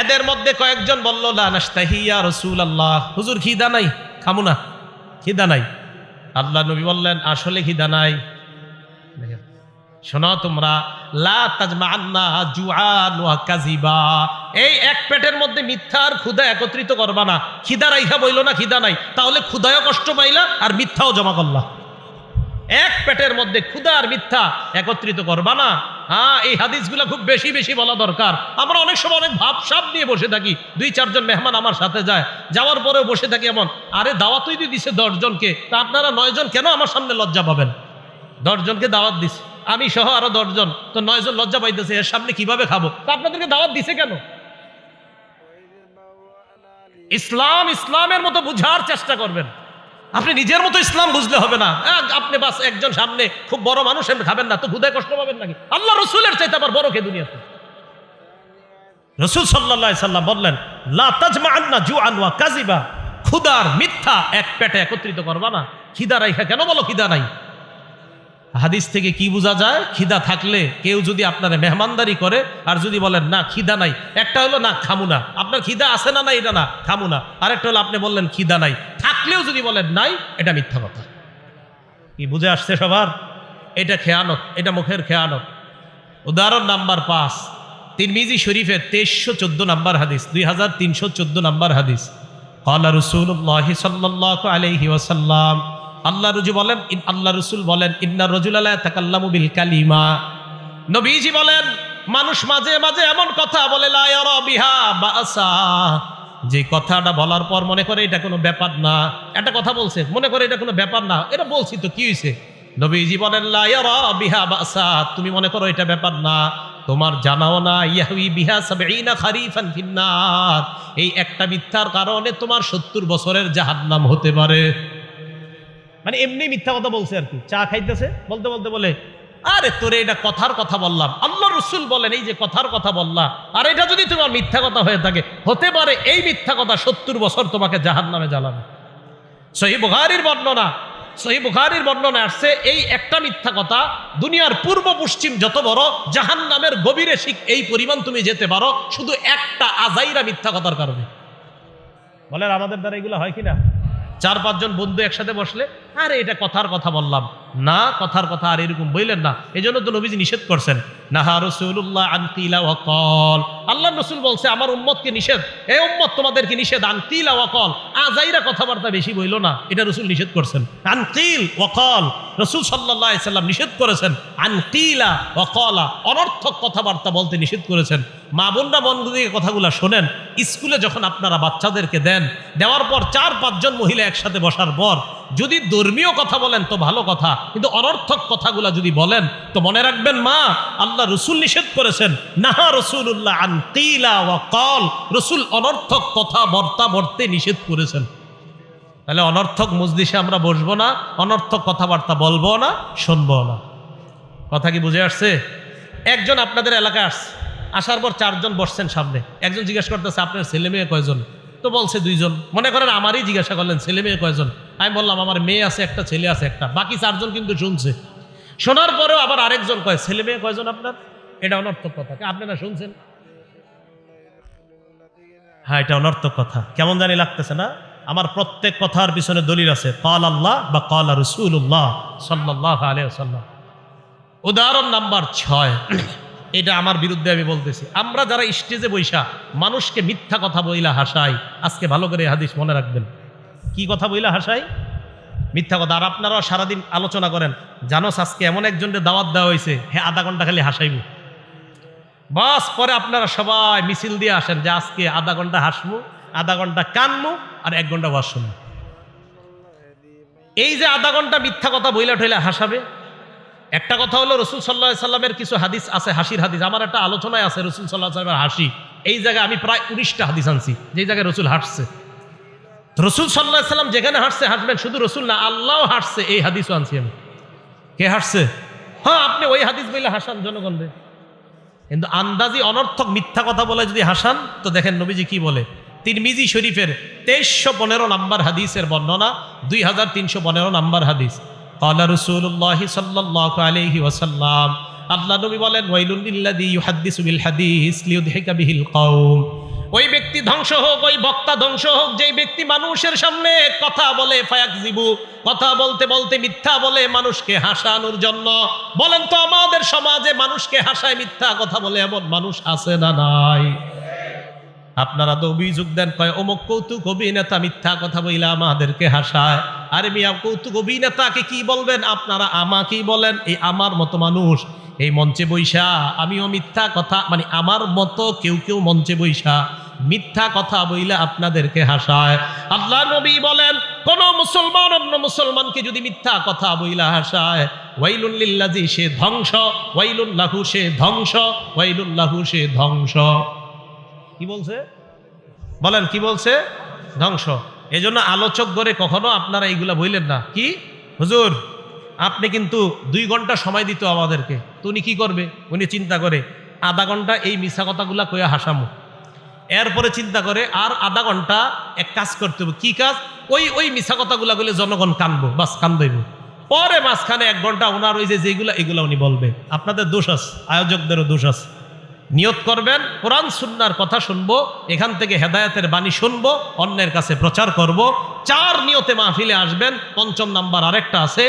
এদের মধ্যে কয়েকজন বলল লা নাস্তাহি ইয়া রাসূলুল্লাহ, হুজুর খিদা নাই, খামু না, খিদা নাই। আল্লাহ নবী বললেন আসলে খিদা নাই। শোনো তোমরা, লা তাজমাআন্না জুআন ওয়া কাযিবা, এই এক পেটের মধ্যে মিথ্যা আর ক্ষুধা একত্রিত করবা না। খিদা রাইখা বইলো না খিদা নাই, তাহলে ক্ষুধায়ও কষ্ট পাইলা আর মিথ্যাও জমা করলা। এক পেটের মধ্যে ক্ষুধা আর মিথ্যা একত্রিত করবা না। হ্যাঁ, এই হাদিসগুলো খুব বেশি বেশি বলা দরকার। আমরা অনেক সময় অনেক ভাবসাব নিয়ে বসে থাকি। 2-4 জন মেহমান আমার সাথে যায়, যাওয়ার পরেও বসে থাকি এমন, আরে দাওয়াতই দিয়ে দিছে 10 জনকে, তা আপনারা 9 জন কেন আমার সামনে লজ্জা পাবেন? 10 জনকে দাওয়াত দিছে, আমি সহ আরো 10 জন, তো 9 জন লজ্জা পাইতেছে, এর সামনে কিভাবে খাবো? তা আপনাদেরকে দাওয়াত দিছে কেন? ইসলামের মতো বুঝার চেষ্টা করবেন। আপনি নিজের মতো ইসলাম বুঝলে হবে না। আপনি বাস একজন সামনে খুব বড় মানুষ খাবেন না, তো ক্ষুধায় কষ্ট পাবেন নাকি? আল্লাহ রসুলের চাইতে আবার বড় কে দুনিয়াতে? রসুল সাল্লাল্লাহু আলাইহি সাল্লাম বললেন লা তাজমাআন্না জুআন ওয়া কাযিবা, ক্ষুধার মিথ্যা এক পেটে একত্রিত করবা না। খিদা রাইখা কেন বলো খিদা নাই? হাদিস থেকে কি বোঝা যায়? খিদা থাকলে কেউ যদি আপনার মেহমানদারি করে আর যদি বলেন না খিদা নাই, একটা হলো না খামু না, আপনার খিদা আছে না, না এটা না খামু না, আরেকটা হলো আপনি বললেন খিদা নাই, থাকলেও যদি বলেন নাই, এটা মিথ্যা কথা। কি বুঝে আসছে সবার? এটা খেয়ানত, এটা মুখের খেয়ানত। উদাহরণ নাম্বার 5, তিরমিজি শরীফের 2314 নাম্বার হাদিস, 2314 নাম্বার হাদিস। ক্বালা রাসূলুল্লাহি সাল্লাল্লাহু আলাইহি ওয়াসাল্লাম, আল্লাহ রসুল বলেন ইন্না রাজুলা লা ইয়াতাকাল্লামু বিল কালিমা, নবীজি বলেন মানুষ মাঝে মাঝে এমন কথা বলে লা ইয়ারা বিহা বাসা, যে কথাটা বলার পর মনে করে এটা কোনো ব্যাপার না। একটা কথা বলছে, মনে করে এটা কোনো ব্যাপার না, এটা বলছি তো কি হয়েছে? নবীজি বলেন লা ইয়ারা বিহা বাসা, তুমি মনে করো এটা ব্যাপার না, তোমার জানাও না ইয়াহউই বিহা 70 খারিফান ফিন্নার, এই একটা মিথ্যার কারণে তোমার 70 বছরের জাহান্নাম হতে পারে। মানে এমনি মিথ্যা কথা বলছে আর কি। চা খাইতেছে, বলতে বলতে বলে আরে তোরে এটা কথার কথা বললাম। আল্লাহ রসুল বলেন এই যে কথার কথা বললা, আর এটা যদি তোমার মিথ্যা কথা হয়ে থাকে, হতে পারে এই মিথ্যা কথা 70 বছর তোমাকে জাহান্নামে জ্বালাবে। সহিহ বুখারীর বর্ণনা আসছে এই একটা মিথ্যা কথা দুনিয়ার পূর্ব পশ্চিম যত বড় জাহান্নামের গভীরে এই পরিমাণ তুমি যেতে পারো শুধু একটা আজাইরা মিথ্যা কথার কারণে। বলেন আমাদের দ্বারা এগুলো হয় কিনা? 4-5 জন বন্ধু একসাথে বসলে আরে এটা কথার কথা বললাম না, কথার কথা আর এরকম বললেন না। এই জন্য তো নবীজি নিষেধ করছেন, নাহা রাসূলুল্লাহ আন কিলা ওয়া ক্বাল, আল্লাহ রসুল বলছে আমার উম্মতকে নিষেধ, এই উম্মত তোমাদেরকে নিষেধ, আন কিলা ওয়া ক্বাল, আজাইরা কথাবার্তা বেশি বইলো না, এটা রসুল নিষেধ করছেন। আন কিল ওয়া ক্বাল, রসুল সাল্লাল্লাহু আলাইহি সাল্লাম নিষেধ করেছেন আন কিলা ওয়া ক্বালা, অনর্থক কথাবার্তা বলতে নিষেধ করেছেন। মা বোনরা মন দিয়ে কথাগুলো শোনেন। স্কুলে যখন আপনারা বাচ্চাদেরকে দেন, দেওয়ার পর 4-5 জন মহিলা একসাথে বসার পর যদি ধর্মীয় কথা বলেন তো ভালো কথা, কিন্তু অনর্থক কথাগুলা যদি বলেন তো মনে রাখবেন মা, আল্লাহ রসুল নিষেধ করেছেন, নাহা রাসূলুল্লাহ আন কিলা ওয়া ক্বাল, রসুল অনর্থক কথা বলতে নিষেধ করেছেন। তাহলে অনর্থক মজলিসে আমরা বসবো না, অনর্থক কথাবার্তা বলবো না, শুনবো না। কথা কি বুঝে আসছে? একজন আপনাদের এলাকায় আসছে, আসার পর 4 জন বসছেন সামনে, একজন জিজ্ঞাসা করতেছে আপনার ছেলে মেয়ে কয়জন? তো বলছে 2 জন। মনে করেন আমারই জিজ্ঞাসা করলেন ছেলে মেয়ে কয়জন? আমি বললাম আমার মেয়ে আছে একটা, ছেলে আছে একটা, বাকি 4 জন কিন্তু শুনছে। শোনার পরেও আবার আরেকজন কয় ছেলে মেয়ে কয়জন আপনার? এটা অনর্থক কথা, আপনারা শুনছেন? হ্যাঁ, এটা অনর্থক কথা। কেমন জানি লাগতেছে না? আমার প্রত্যেক কথার পিছনে দলিল আছে, ক্বাল আল্লাহ বা ক্বাল রাসূলুল্লাহ সাল্লাল্লাহু আলাইহি ওয়াসাল্লাম। উদাহরণ নাম্বার 6, এটা আমার বিরুদ্ধে আমি বলতেছি। আমরা যারা স্টেজে বৈশা মানুষকে মিথ্যা কথা বইলা হাসাই, আজকে ভালো করে হাদিস মনে রাখবেন। কি কথা বইলা হাসাই? মিথ্যা কথা। আর আপনারাও সারাদিন আলোচনা করেন, জানোস আজকে এমন একজনের দাওয়াত দেওয়া হয়েছে, হ্যাঁ আধা ঘন্টা খালি হাসাইব, বাস পরে আপনারা সবাই মিছিল দিয়ে আসেন যে আজকে আধা ঘন্টা হাসবো, আধা ঘন্টা কানমু, আর 1 ঘন্টা ওয়াজ শুনবো। এই যে আধা ঘন্টা মিথ্যা কথা বইলা ঠইলা হাসাবে। একটা কথা হলো রসুল সাল্লাল্লাহু আলাইহি সাল্লামের কিছু হাদিস আছে, হাসির হাদিস। আমার একটা আলোচনায় আছে রসুল সাল্লাল্লাহু আলাইহি সাল্লামের হাসি। এই জায়গায় আমি প্রায় 19টা হাদিস আনছি যে জায়গায় রসুল হাসছে। রসুল সাল্লাল্লাহু আলাইহি সাল্লাম যেখানে হাসছে হাসবেন, শুধু রসুল না আল্লাহও হাসছে, এই হাদিসও আনছি আমি। কে হাসছে? হ্যাঁ, আপনি ওই হাদিস বইলে হাসান জনগণদের, কিন্তু আন্দাজি অনর্থক মিথ্যা কথা বলে যদি হাসান, তো দেখেন নবীজি কি বলে। তিরমিজি শরীফের 2315 নাম্বার হাদিসের বর্ণনা, 2315 নাম্বার হাদিস। ক্বালা রাসূলুল্লাহি সাল্লাল্লাহু আলাইহি ওয়াসাল্লাম, আল্লাহ নবী বলেন, ওয়াইলুল লিল্লাযী ইউহাদ্দিসু বিল হাদিস লিইউদহিকা বিহিল কওম। ওই ব্যক্তি ধ্বংস হোক, ওই বক্তা ধ্বংস হোক, যেই ব্যক্তি মানুষের সামনে কথা বলে, ফায়াকযিবু, কথা বলতে বলতে মিথ্যা বলে মানুষকে হাসানোর জন্য। বলেন তো আমাদের সমাজে মানুষকে হাসায় মিথ্যা কথা বলে এমন মানুষ আছে না নাই? আপনারা তো অভিযোগ দেন, কয় অমুক কৌতুক অভিনেতা মিথ্যা কথা বইলা আমাদেরকে হাসায়। আরে মিয়া, কৌতুক অভিনেতাকে কি বলবেন আপনারা, আমাকেই বলেন। এই আমার মতো মানুষ এই মঞ্চে বৈশা, আমিও মিথ্যা কথা, মানে আমার মতো কেউ কেউ মঞ্চে বৈশা মিথ্যা কথা বইলা আপনাদেরকে হাসায়। আল্লাহ নবী বলেন, কোন মুসলমান অন্য মুসলমানকে যদি মিথ্যা কথা বইলা হাসায়, ওয়াইলুল লিল্লাযী, সে ধ্বংস, ওয়াইলুল লাহু, সে ধ্বংস, ওয়াইলুল লাহু, সে ধ্বংস। কি বলছে? বলেন কি বলছে? ধ্বংস। এজন্য আলোচক গড়ে কখনো আপনারা এইগুলা বইলেন না। কি হুজুর, আপনি কিন্তু 2 ঘন্টা সময় দিত আমাদেরকে, তো উনি কি করবে? উনি চিন্তা করে আধা ঘন্টা এই মিছা কথাগুলা কইয়া হাসামো, এরপরে চিন্তা করে আর আধা ঘন্টা এক কাজ করতে হবে। কি কাজ? ওই মিছা কথাগুলা বলে জনগণ কানবো, বাস কান্দইব। পরে মাঝখানে 1 ঘন্টা ওনার ওই যেগুলা এগুলা উনি বলবে। আপনাদের দোষ আছে, আয়োজকদেরও দোষ আছে। নিয়ত করবেন কোরআন সুন্নাহর কথা শুনবো, এখান থেকে হেদায়েতের বাণী শুনবো, অন্যের কাছে প্রচার করব। 4 নিয়তে মাহফিলে আসবেন। 5ম নাম্বার আরেকটা আছে।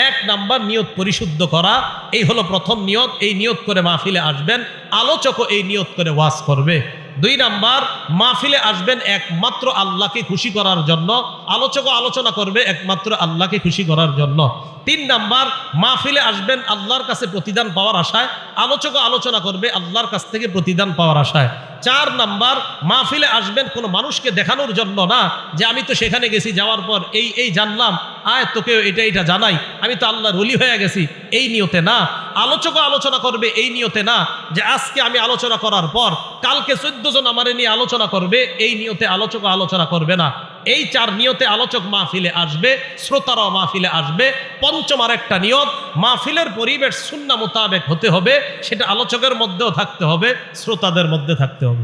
1 নাম্বার নিয়ত পরিশুদ্ধ করা, এই হলো প্রথম নিয়ত। এই নিয়ত করে মাহফিলে আসবেন, আলোচকও এই নিয়ত করে ওয়াজ করবে। 2 নাম্বার, মাহফিলে আসবেন একমাত্র আল্লাহকে খুশি করার জন্য, আলোচকও আলোচনা করবে একমাত্র আল্লাহকে খুশি করার জন্য। 3 নাম্বার, মাহফিলে আসবেন আল্লাহর কাছে প্রতিদান পাওয়ার আশায়, আলোচকও আলোচনা করবে আল্লাহর কাছ থেকে প্রতিদান পাওয়ার আশায়। 4 নাম্বার, মাহফিলে আসবেন কোনো মানুষকে দেখানোর জন্য না, যে আমি তো সেখানে গেছি, যাওয়ার পর এই জানলাম, আয় তোকে এটা জানাই, আমি তো আল্লাহর ওলি হয়ে গেছি, এই নিয়তে না। আলোচকও আলোচনা করবে এই নিয়তে না, যে আজকে আমি আলোচনা করার পর কালকে 14 জন আমারে নিয়ে আলোচনা করবে, এই নিয়তে আলোচকও আলোচনা করবে না। এই 4 নিয়তে আলোচক মাহফিলে আসবে, শ্রোতারাও মাহফিলে আসবে। 5ম আরেকটা নিয়ত, মাহফিলের পরিবেশ সুন্নাহ মোতাবেক হতে হবে, সেটা আলোচকের মধ্যেও থাকতে হবে, শ্রোতাদের মধ্যে থাকতে হবে।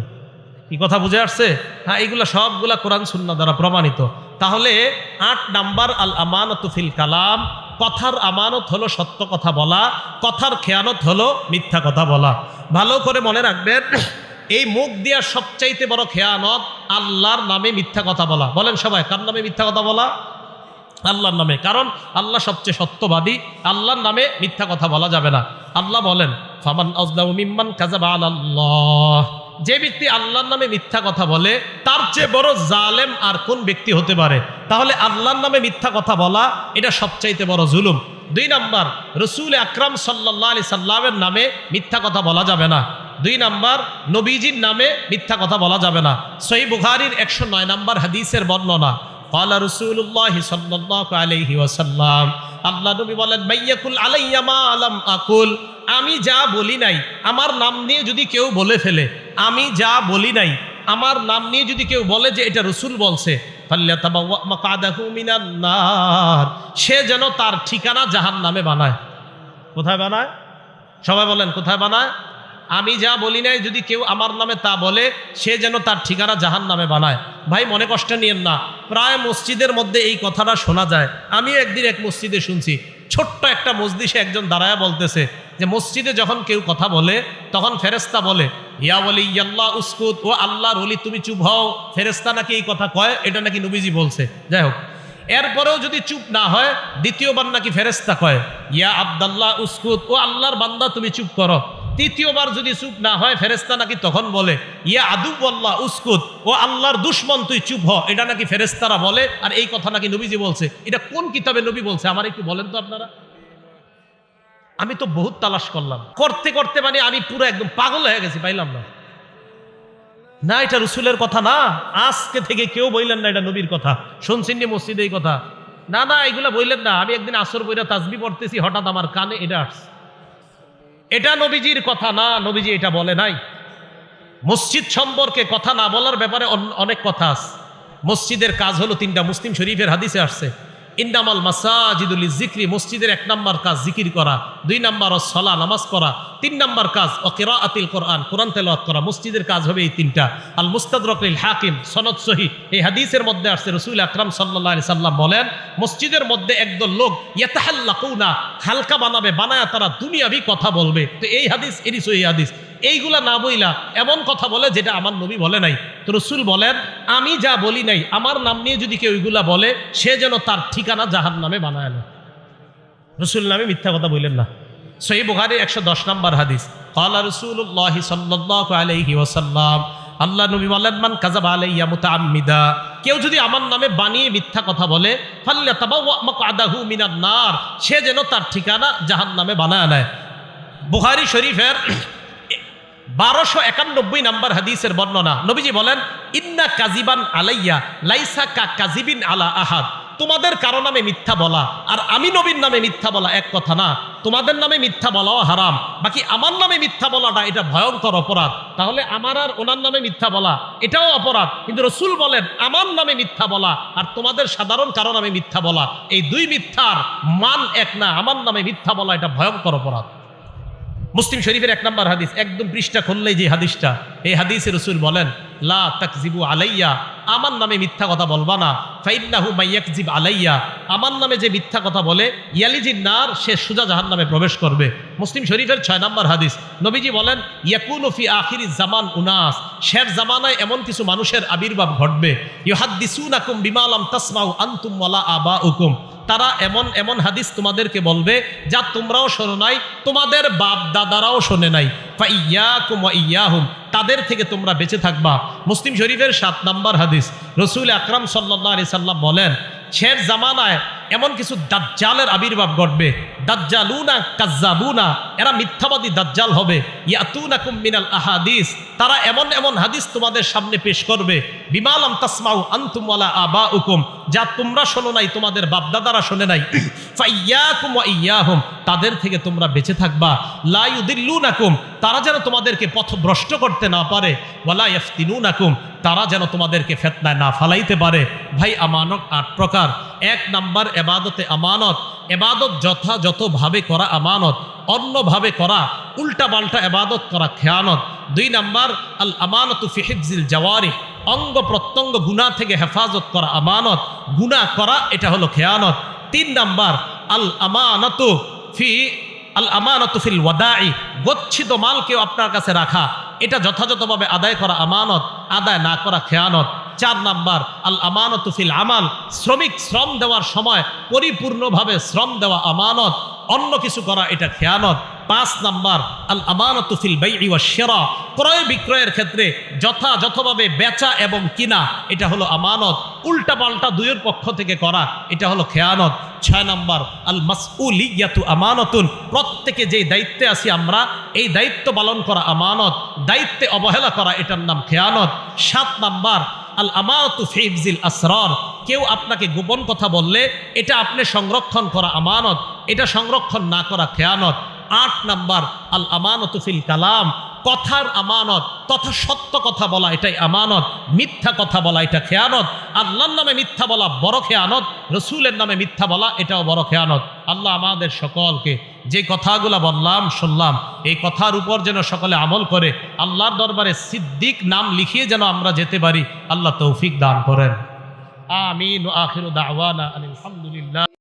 কি কথা বুঝে আসছে? হ্যাঁ, এইগুলা সবগুলা কোরআন সুন্নাহ দ্বারা প্রমাণিত। তাহলে 8 নাম্বার, আল আমানাতু ফিল কালাম, কথার আমানত হলো সত্য কথা বলা, কথার খেয়ানত হলো মিথ্যা কথা বলা। ভালো করে মনে রাখবেন, এই মুখ দিয়া সবচাইতে বড় খেয়ানত আল্লাহর নামে মিথ্যা কথা বলা। বলেন সবাই, কার নামে মিথ্যা কথা বলা? আল্লাহর নামে। কারণ আল্লাহ সবচেয়ে সত্যবাদী, আল্লাহর নামে মিথ্যা কথা বলা যাবে না। আল্লাহ বলেন, ফামান আযলামু মিম্মান কাযাবা আলাল্লাহ, যে ব্যক্তি আল্লাহর নামে মিথ্যা কথা বলে তার চেয়ে বড় জালেম আর কোন ব্যক্তি হতে পারে? তাহলে আল্লাহর নামে মিথ্যা কথা বলা এটা সবচাইতে বড় জুলুম। 2 নাম্বার, রাসূল আকরাম সাল্লাল্লাহু আলাইহি সাল্লামের নামে মিথ্যা কথা বলা যাবে না। 2 নাম্বার, নবীজির নামে মিথ্যা কথা বলা যাবে না। সহিহ বুখারীর 109 নাম্বার হাদিসের বর্ণনা, ক্বালা রাসূলুল্লাহি সাল্লাল্লাহু আলাইহি ওয়াসাল্লাম, আল্লাহ নবী বলেন, মাইয়াকুল আলাইয়া মা লাম আকুল, আমি যা বলি নাই আমার নাম নিয়ে যদি কেউ বলে ফেলে, আমি যা বলি নাই আমার নাম নিয়ে যদি কেউ বলে যে এটা রাসূল বলছে, ফাল্যাতাবাওয়া মাকআদাহু মিনান নার, সে যেন তার ঠিকানা জাহান্নামে বানায়। কোথায় বানায়? সবাই বলেন, কোথায় বানায়? আমি যা বলি নাই যদি কেউ আমার নামে তা বলে, সে যেন তার ঠিকানা জাহান্নামে বানায়। ভাই মনে কষ্ট নিয়েন না, প্রায় মসজিদের মধ্যে এই কথাটা শোনা যায়। আমি একদিন এক মসজিদে শুনছি, ছোট্ট একটা মজলিসে একজন দাঁড়ায়া বলতেছে যে মসজিদে যখন কেউ কথা বলে তখন ফেরেশতা বলে, ইয়া ওয়ালিয়াল্লাহ উসকুত, ও আল্লাহর ওলি তুমি চুপ হও। ফেরেশতা নাকি এই কথা কয়, এটা নাকি নবীজি বলছে। যাই হোক, এরপরেও যদি চুপ না হয়, দ্বিতীয়বার নাকি ফেরেশতা কয়, ইয়া আব্দুল্লাহ উসকুত, ও আল্লাহর বান্দা তুমি চুপ করো। তৃতীয়বার যদি চুপ না হয় ফেরেশতা নাকি তখন বলে ইয়া আদুওয়াল্লাহ উসকুত, ও আল্লাহর দুশমন তুই চুপ হ। এটা নাকি ফেরেশতারা বলে, আর এই কথা নাকি নবীজি বলছে। এটা কোন কিতাবে নবী বলছে আমার একটু বলেন তো আপনারা। আমি তো বহুত তালাশ করলাম, করতে করতে মানে আমি পুরো একদম পাগল হয়ে গেছি, পাইলাম না। না, এটা রসুলের কথা না, আজকে থেকে কেউ বললেন না এটা নবীর কথা। শুনছেন নি মসজিদে এই কথা? না না, এগুলা বললেন না। আমি একদিন আসর বইরা তাসবিহ পড়তেছি, হঠাৎ আমার কানে এটা আসছে। এটা নবীজির কথা না, নবীজি এটা বলে নাই। মসজিদ সম্পর্কে কথা না বলার ব্যাপারে অনেক কথা আছে। মসজিদের কাজ হলো তিনটা, মুসলিম শরীফের হাদিসে আসছে ইন্নামাল মাসাজিদুল যিকরি, মসজিদের 1 নম্বর কাজ জিকির করা, 2 নম্বর সলা নামাজ পড়া, 3 নম্বর কাজ কিরাআতুল কোরআন, কোরআন তেলাওয়াত করা। মসজিদের কাজ হবে এই তিনটা। আল মুস্তাদরাক লিল হাকিম, সনদ সহিহ, এই হাদিসের মধ্যে আসছে রাসূল আকরাম সাল্লাল্লাহু আলাইহি সাল্লাম বলেন, মসজিদের মধ্যে একদল লোক ইয়াতাহাল্লাকুনা, হালকা বানাবে, বানায়া তারা দুনিয়াবি কথা বলবে। তো এই হাদিস এরই সহিহ হাদিস। এইগুলা না বইলা এমন কথা বলে যেটা আমার নবী বলে নাই। তো রাসূল বলেন, আমি যা বলি নাই আমার নাম নিয়ে যদি কেউ ওইগুলা বলে, সে যেন তার ঠিকানা জাহান্নামে বানায় না। রাসূল নামে মিথ্যা কথা বললেন না। সহিহ বুখারী 110 নম্বর হাদিস, ক্বালা রাসূলুল্লাহ সাল্লাল্লাহু আলাইহি ওয়াসাল্লাম, আল্লাহ নবী বলেন, মান কাযাবা আলাইয়া মুতাআম্মিদা, কেউ যদি আমার নামে বানিয়ে মিথ্যা কথা বলে, ফাল্যাতাবাওয়া মাকআদাহু মিনান নার, সে যেন তার ঠিকানা জাহান্নামে বানায় নেয়। বুখারী শরীফের 1291 নম্বর হাদিসের বর্ণনা, নবীজি বলেন, ইন্না কাযিবান আলাইয়া লাইসা কা কাযিবিন আলা আহাদ, তোমাদের কারো নামে মিথ্যা বলা আর আমি নবীর নামে মিথ্যা বলা এক কথা না। তোমাদের নামে মিথ্যা বলাও হারাম, বাকি আমার নামে মিথ্যা বলাটা এটা ভয়ঙ্কর অপরাধ। তাহলে আমার আর ওনার নামে মিথ্যা বলা এটাও অপরাধ, কিন্তু রাসূল বলেন আমার নামে মিথ্যা বলা আর তোমাদের সাধারণ কারো নামে মিথ্যা বলা, এই দুই মিথ্যার মান এক না। আমার নামে মিথ্যা বলা এটা ভয়ঙ্কর অপরাধ। মুসলিম শরীফের 1 নম্বর হাদিস, একদম পৃষ্ঠা খুললেই যে হাদিসটা, এই হাদিসে রাসূল বলেন, লা তাকযিবু আলাইয়া, আমার নামে মিথ্যা কথা বলবা না। ফাইন্নাহু মাইয়াকযিব আলাইয়া, আমার নামে যে মিথ্যা কথা বলে, ইয়ালিজিন নার, সে সোজা জাহান্নামে প্রবেশ করবে। মুসলিম শরীফের 6 নম্বর হাদিস, নবীজি বলেন, ইয়াকুনু ফি আখিরিজ জামান উনাস, শেষ জামানায় এমন কিছু মানুষের আবির্ভাব ঘটবে, ইউহাদ্দিসুনাকুম বিমা লাম তাসমাউ আনতুম ওয়ালা আবাউকুম, তারা এমন এমন হাদিস তোমাদেরকে বলবে যা তোমরাও শোনো নাই, তোমাদের বাপ দাদারাও শোনে নাই। ফাইয়াকুম ওয়া ইয়াহুম, তাদের থেকে তোমরা বেঁচে থাকবা। মুসলিম শরীফের 7 নম্বর হাদিস, রাসূল আকরাম সাল্লাল্লাহু আলাইহি সাল্লাম বলেন, শেষ জামানায় এমন কিছু দাজ্জালের আবির্ভাব ঘটবে, দাজ্জালুনা কাজ্জাবুনা, এরা মিথ্যাবাদী দাজ্জাল হবে। ইয়াতুনাকুম মিনাল আহাদিস, তারা এমন এমন হাদিস তোমাদের সামনে পেশ করবে, বিমা লাম তাসমাউ আনতুম ওয়ালা আবাউকুম, যা তোমরা শোনো নাই, তোমাদের বাপদাদারা শোনে নাই। ফাইয়াকুম ওয়া ইয়াহুম, তাদের থেকে তোমরা বেঁচে থাকবা। লা ইউদিল্লুনাকুম, তারা যেন তোমাদেরকে পথভ্রষ্ট করতে না পারে। ওয়ালা ইয়াফতিনুনাকুম, তারা যেন তোমাদেরকে ফিতনায় না ফালাইতে পারে। ভাই, আমানত 8 প্রকার। 1 নাম্বার এবাদতে আমানত, এবাদত যথাযথভাবে করা আমানত, অন্যভাবে করা উল্টা পাল্টা এবাদত করা খেয়ানত। 2 নাম্বার আল আমানতু ফি হিফজিল জাওয়ারিহ, অঙ্গ প্রত্যঙ্গ গুনাহ থেকে হেফাজত করা আমানত, গুনাহ করা এটা হলো খেয়ানত। 3 নাম্বার আল আমানতু ফিল ওয়াদাই, গচ্ছিত মালকেও আপনার কাছে রাখা, এটা যথাযথভাবে আদায় করা আমানত, আদায় না করা খেয়ানত। 4 নাম্বার আল আমানতু ফিল আমাল, শ্রমিক শ্রম দেওয়ার সময় পরিপূর্ণভাবে শ্রম দেওয়া আমানত, অন্য কিছু করা এটা খেয়ানত। 5 নাম্বার আল আমানতু ফিল বাই'i ওয়াশ শিরা, ক্রয় বিক্রয়ের ক্ষেত্রে যথাযথভাবে বেচা এবং কিনা এটা হলো আমানত, উল্টা পাল্টা দুইয়ের পক্ষ থেকে করা এটা হলো খেয়ানত। 6 নাম্বার আল মাসউলিয়াতু আমানাতুন, প্রত্যেকে যেই দায়িত্বে আছি আমরা, এই দায়িত্ব পালন করা আমানত, দায়িত্বে অবহেলা করা এটার নাম খেয়ানত। 7 নাম্বার আল আমানাতু ফি হিফজিল আসরার, কেউ আপনাকে গোপন কথা বললে এটা আপনি সংরক্ষণ করা আমানত, এটা সংরক্ষণ না করা খেয়ানত। 8 নাম্বার আল আমানতু ফিল কালাম, কথার আমানত, তথা সত্য কথা বলা এটাই আমানত, মিথ্যা কথা বলা এটা খেয়ানত। আল্লাহর নামে মিথ্যা বলা বড় খেয়ানত, রসুলের নামে মিথ্যা বলা এটাও বড় খেয়ানত। আল্লাহ আমাদের সকলকে যে কথাগুলো বললাম শুনলাম, এই কথার উপর যেন সকলে আমল করে আল্লাহর দরবারে সিদ্দিক নাম লিখিয়ে যেন আমরা যেতে পারি। আল্লাহ তৌফিক দান করেন। আমিন। আখিরু দাওয়ানা আলহামদুলিল্লাহ।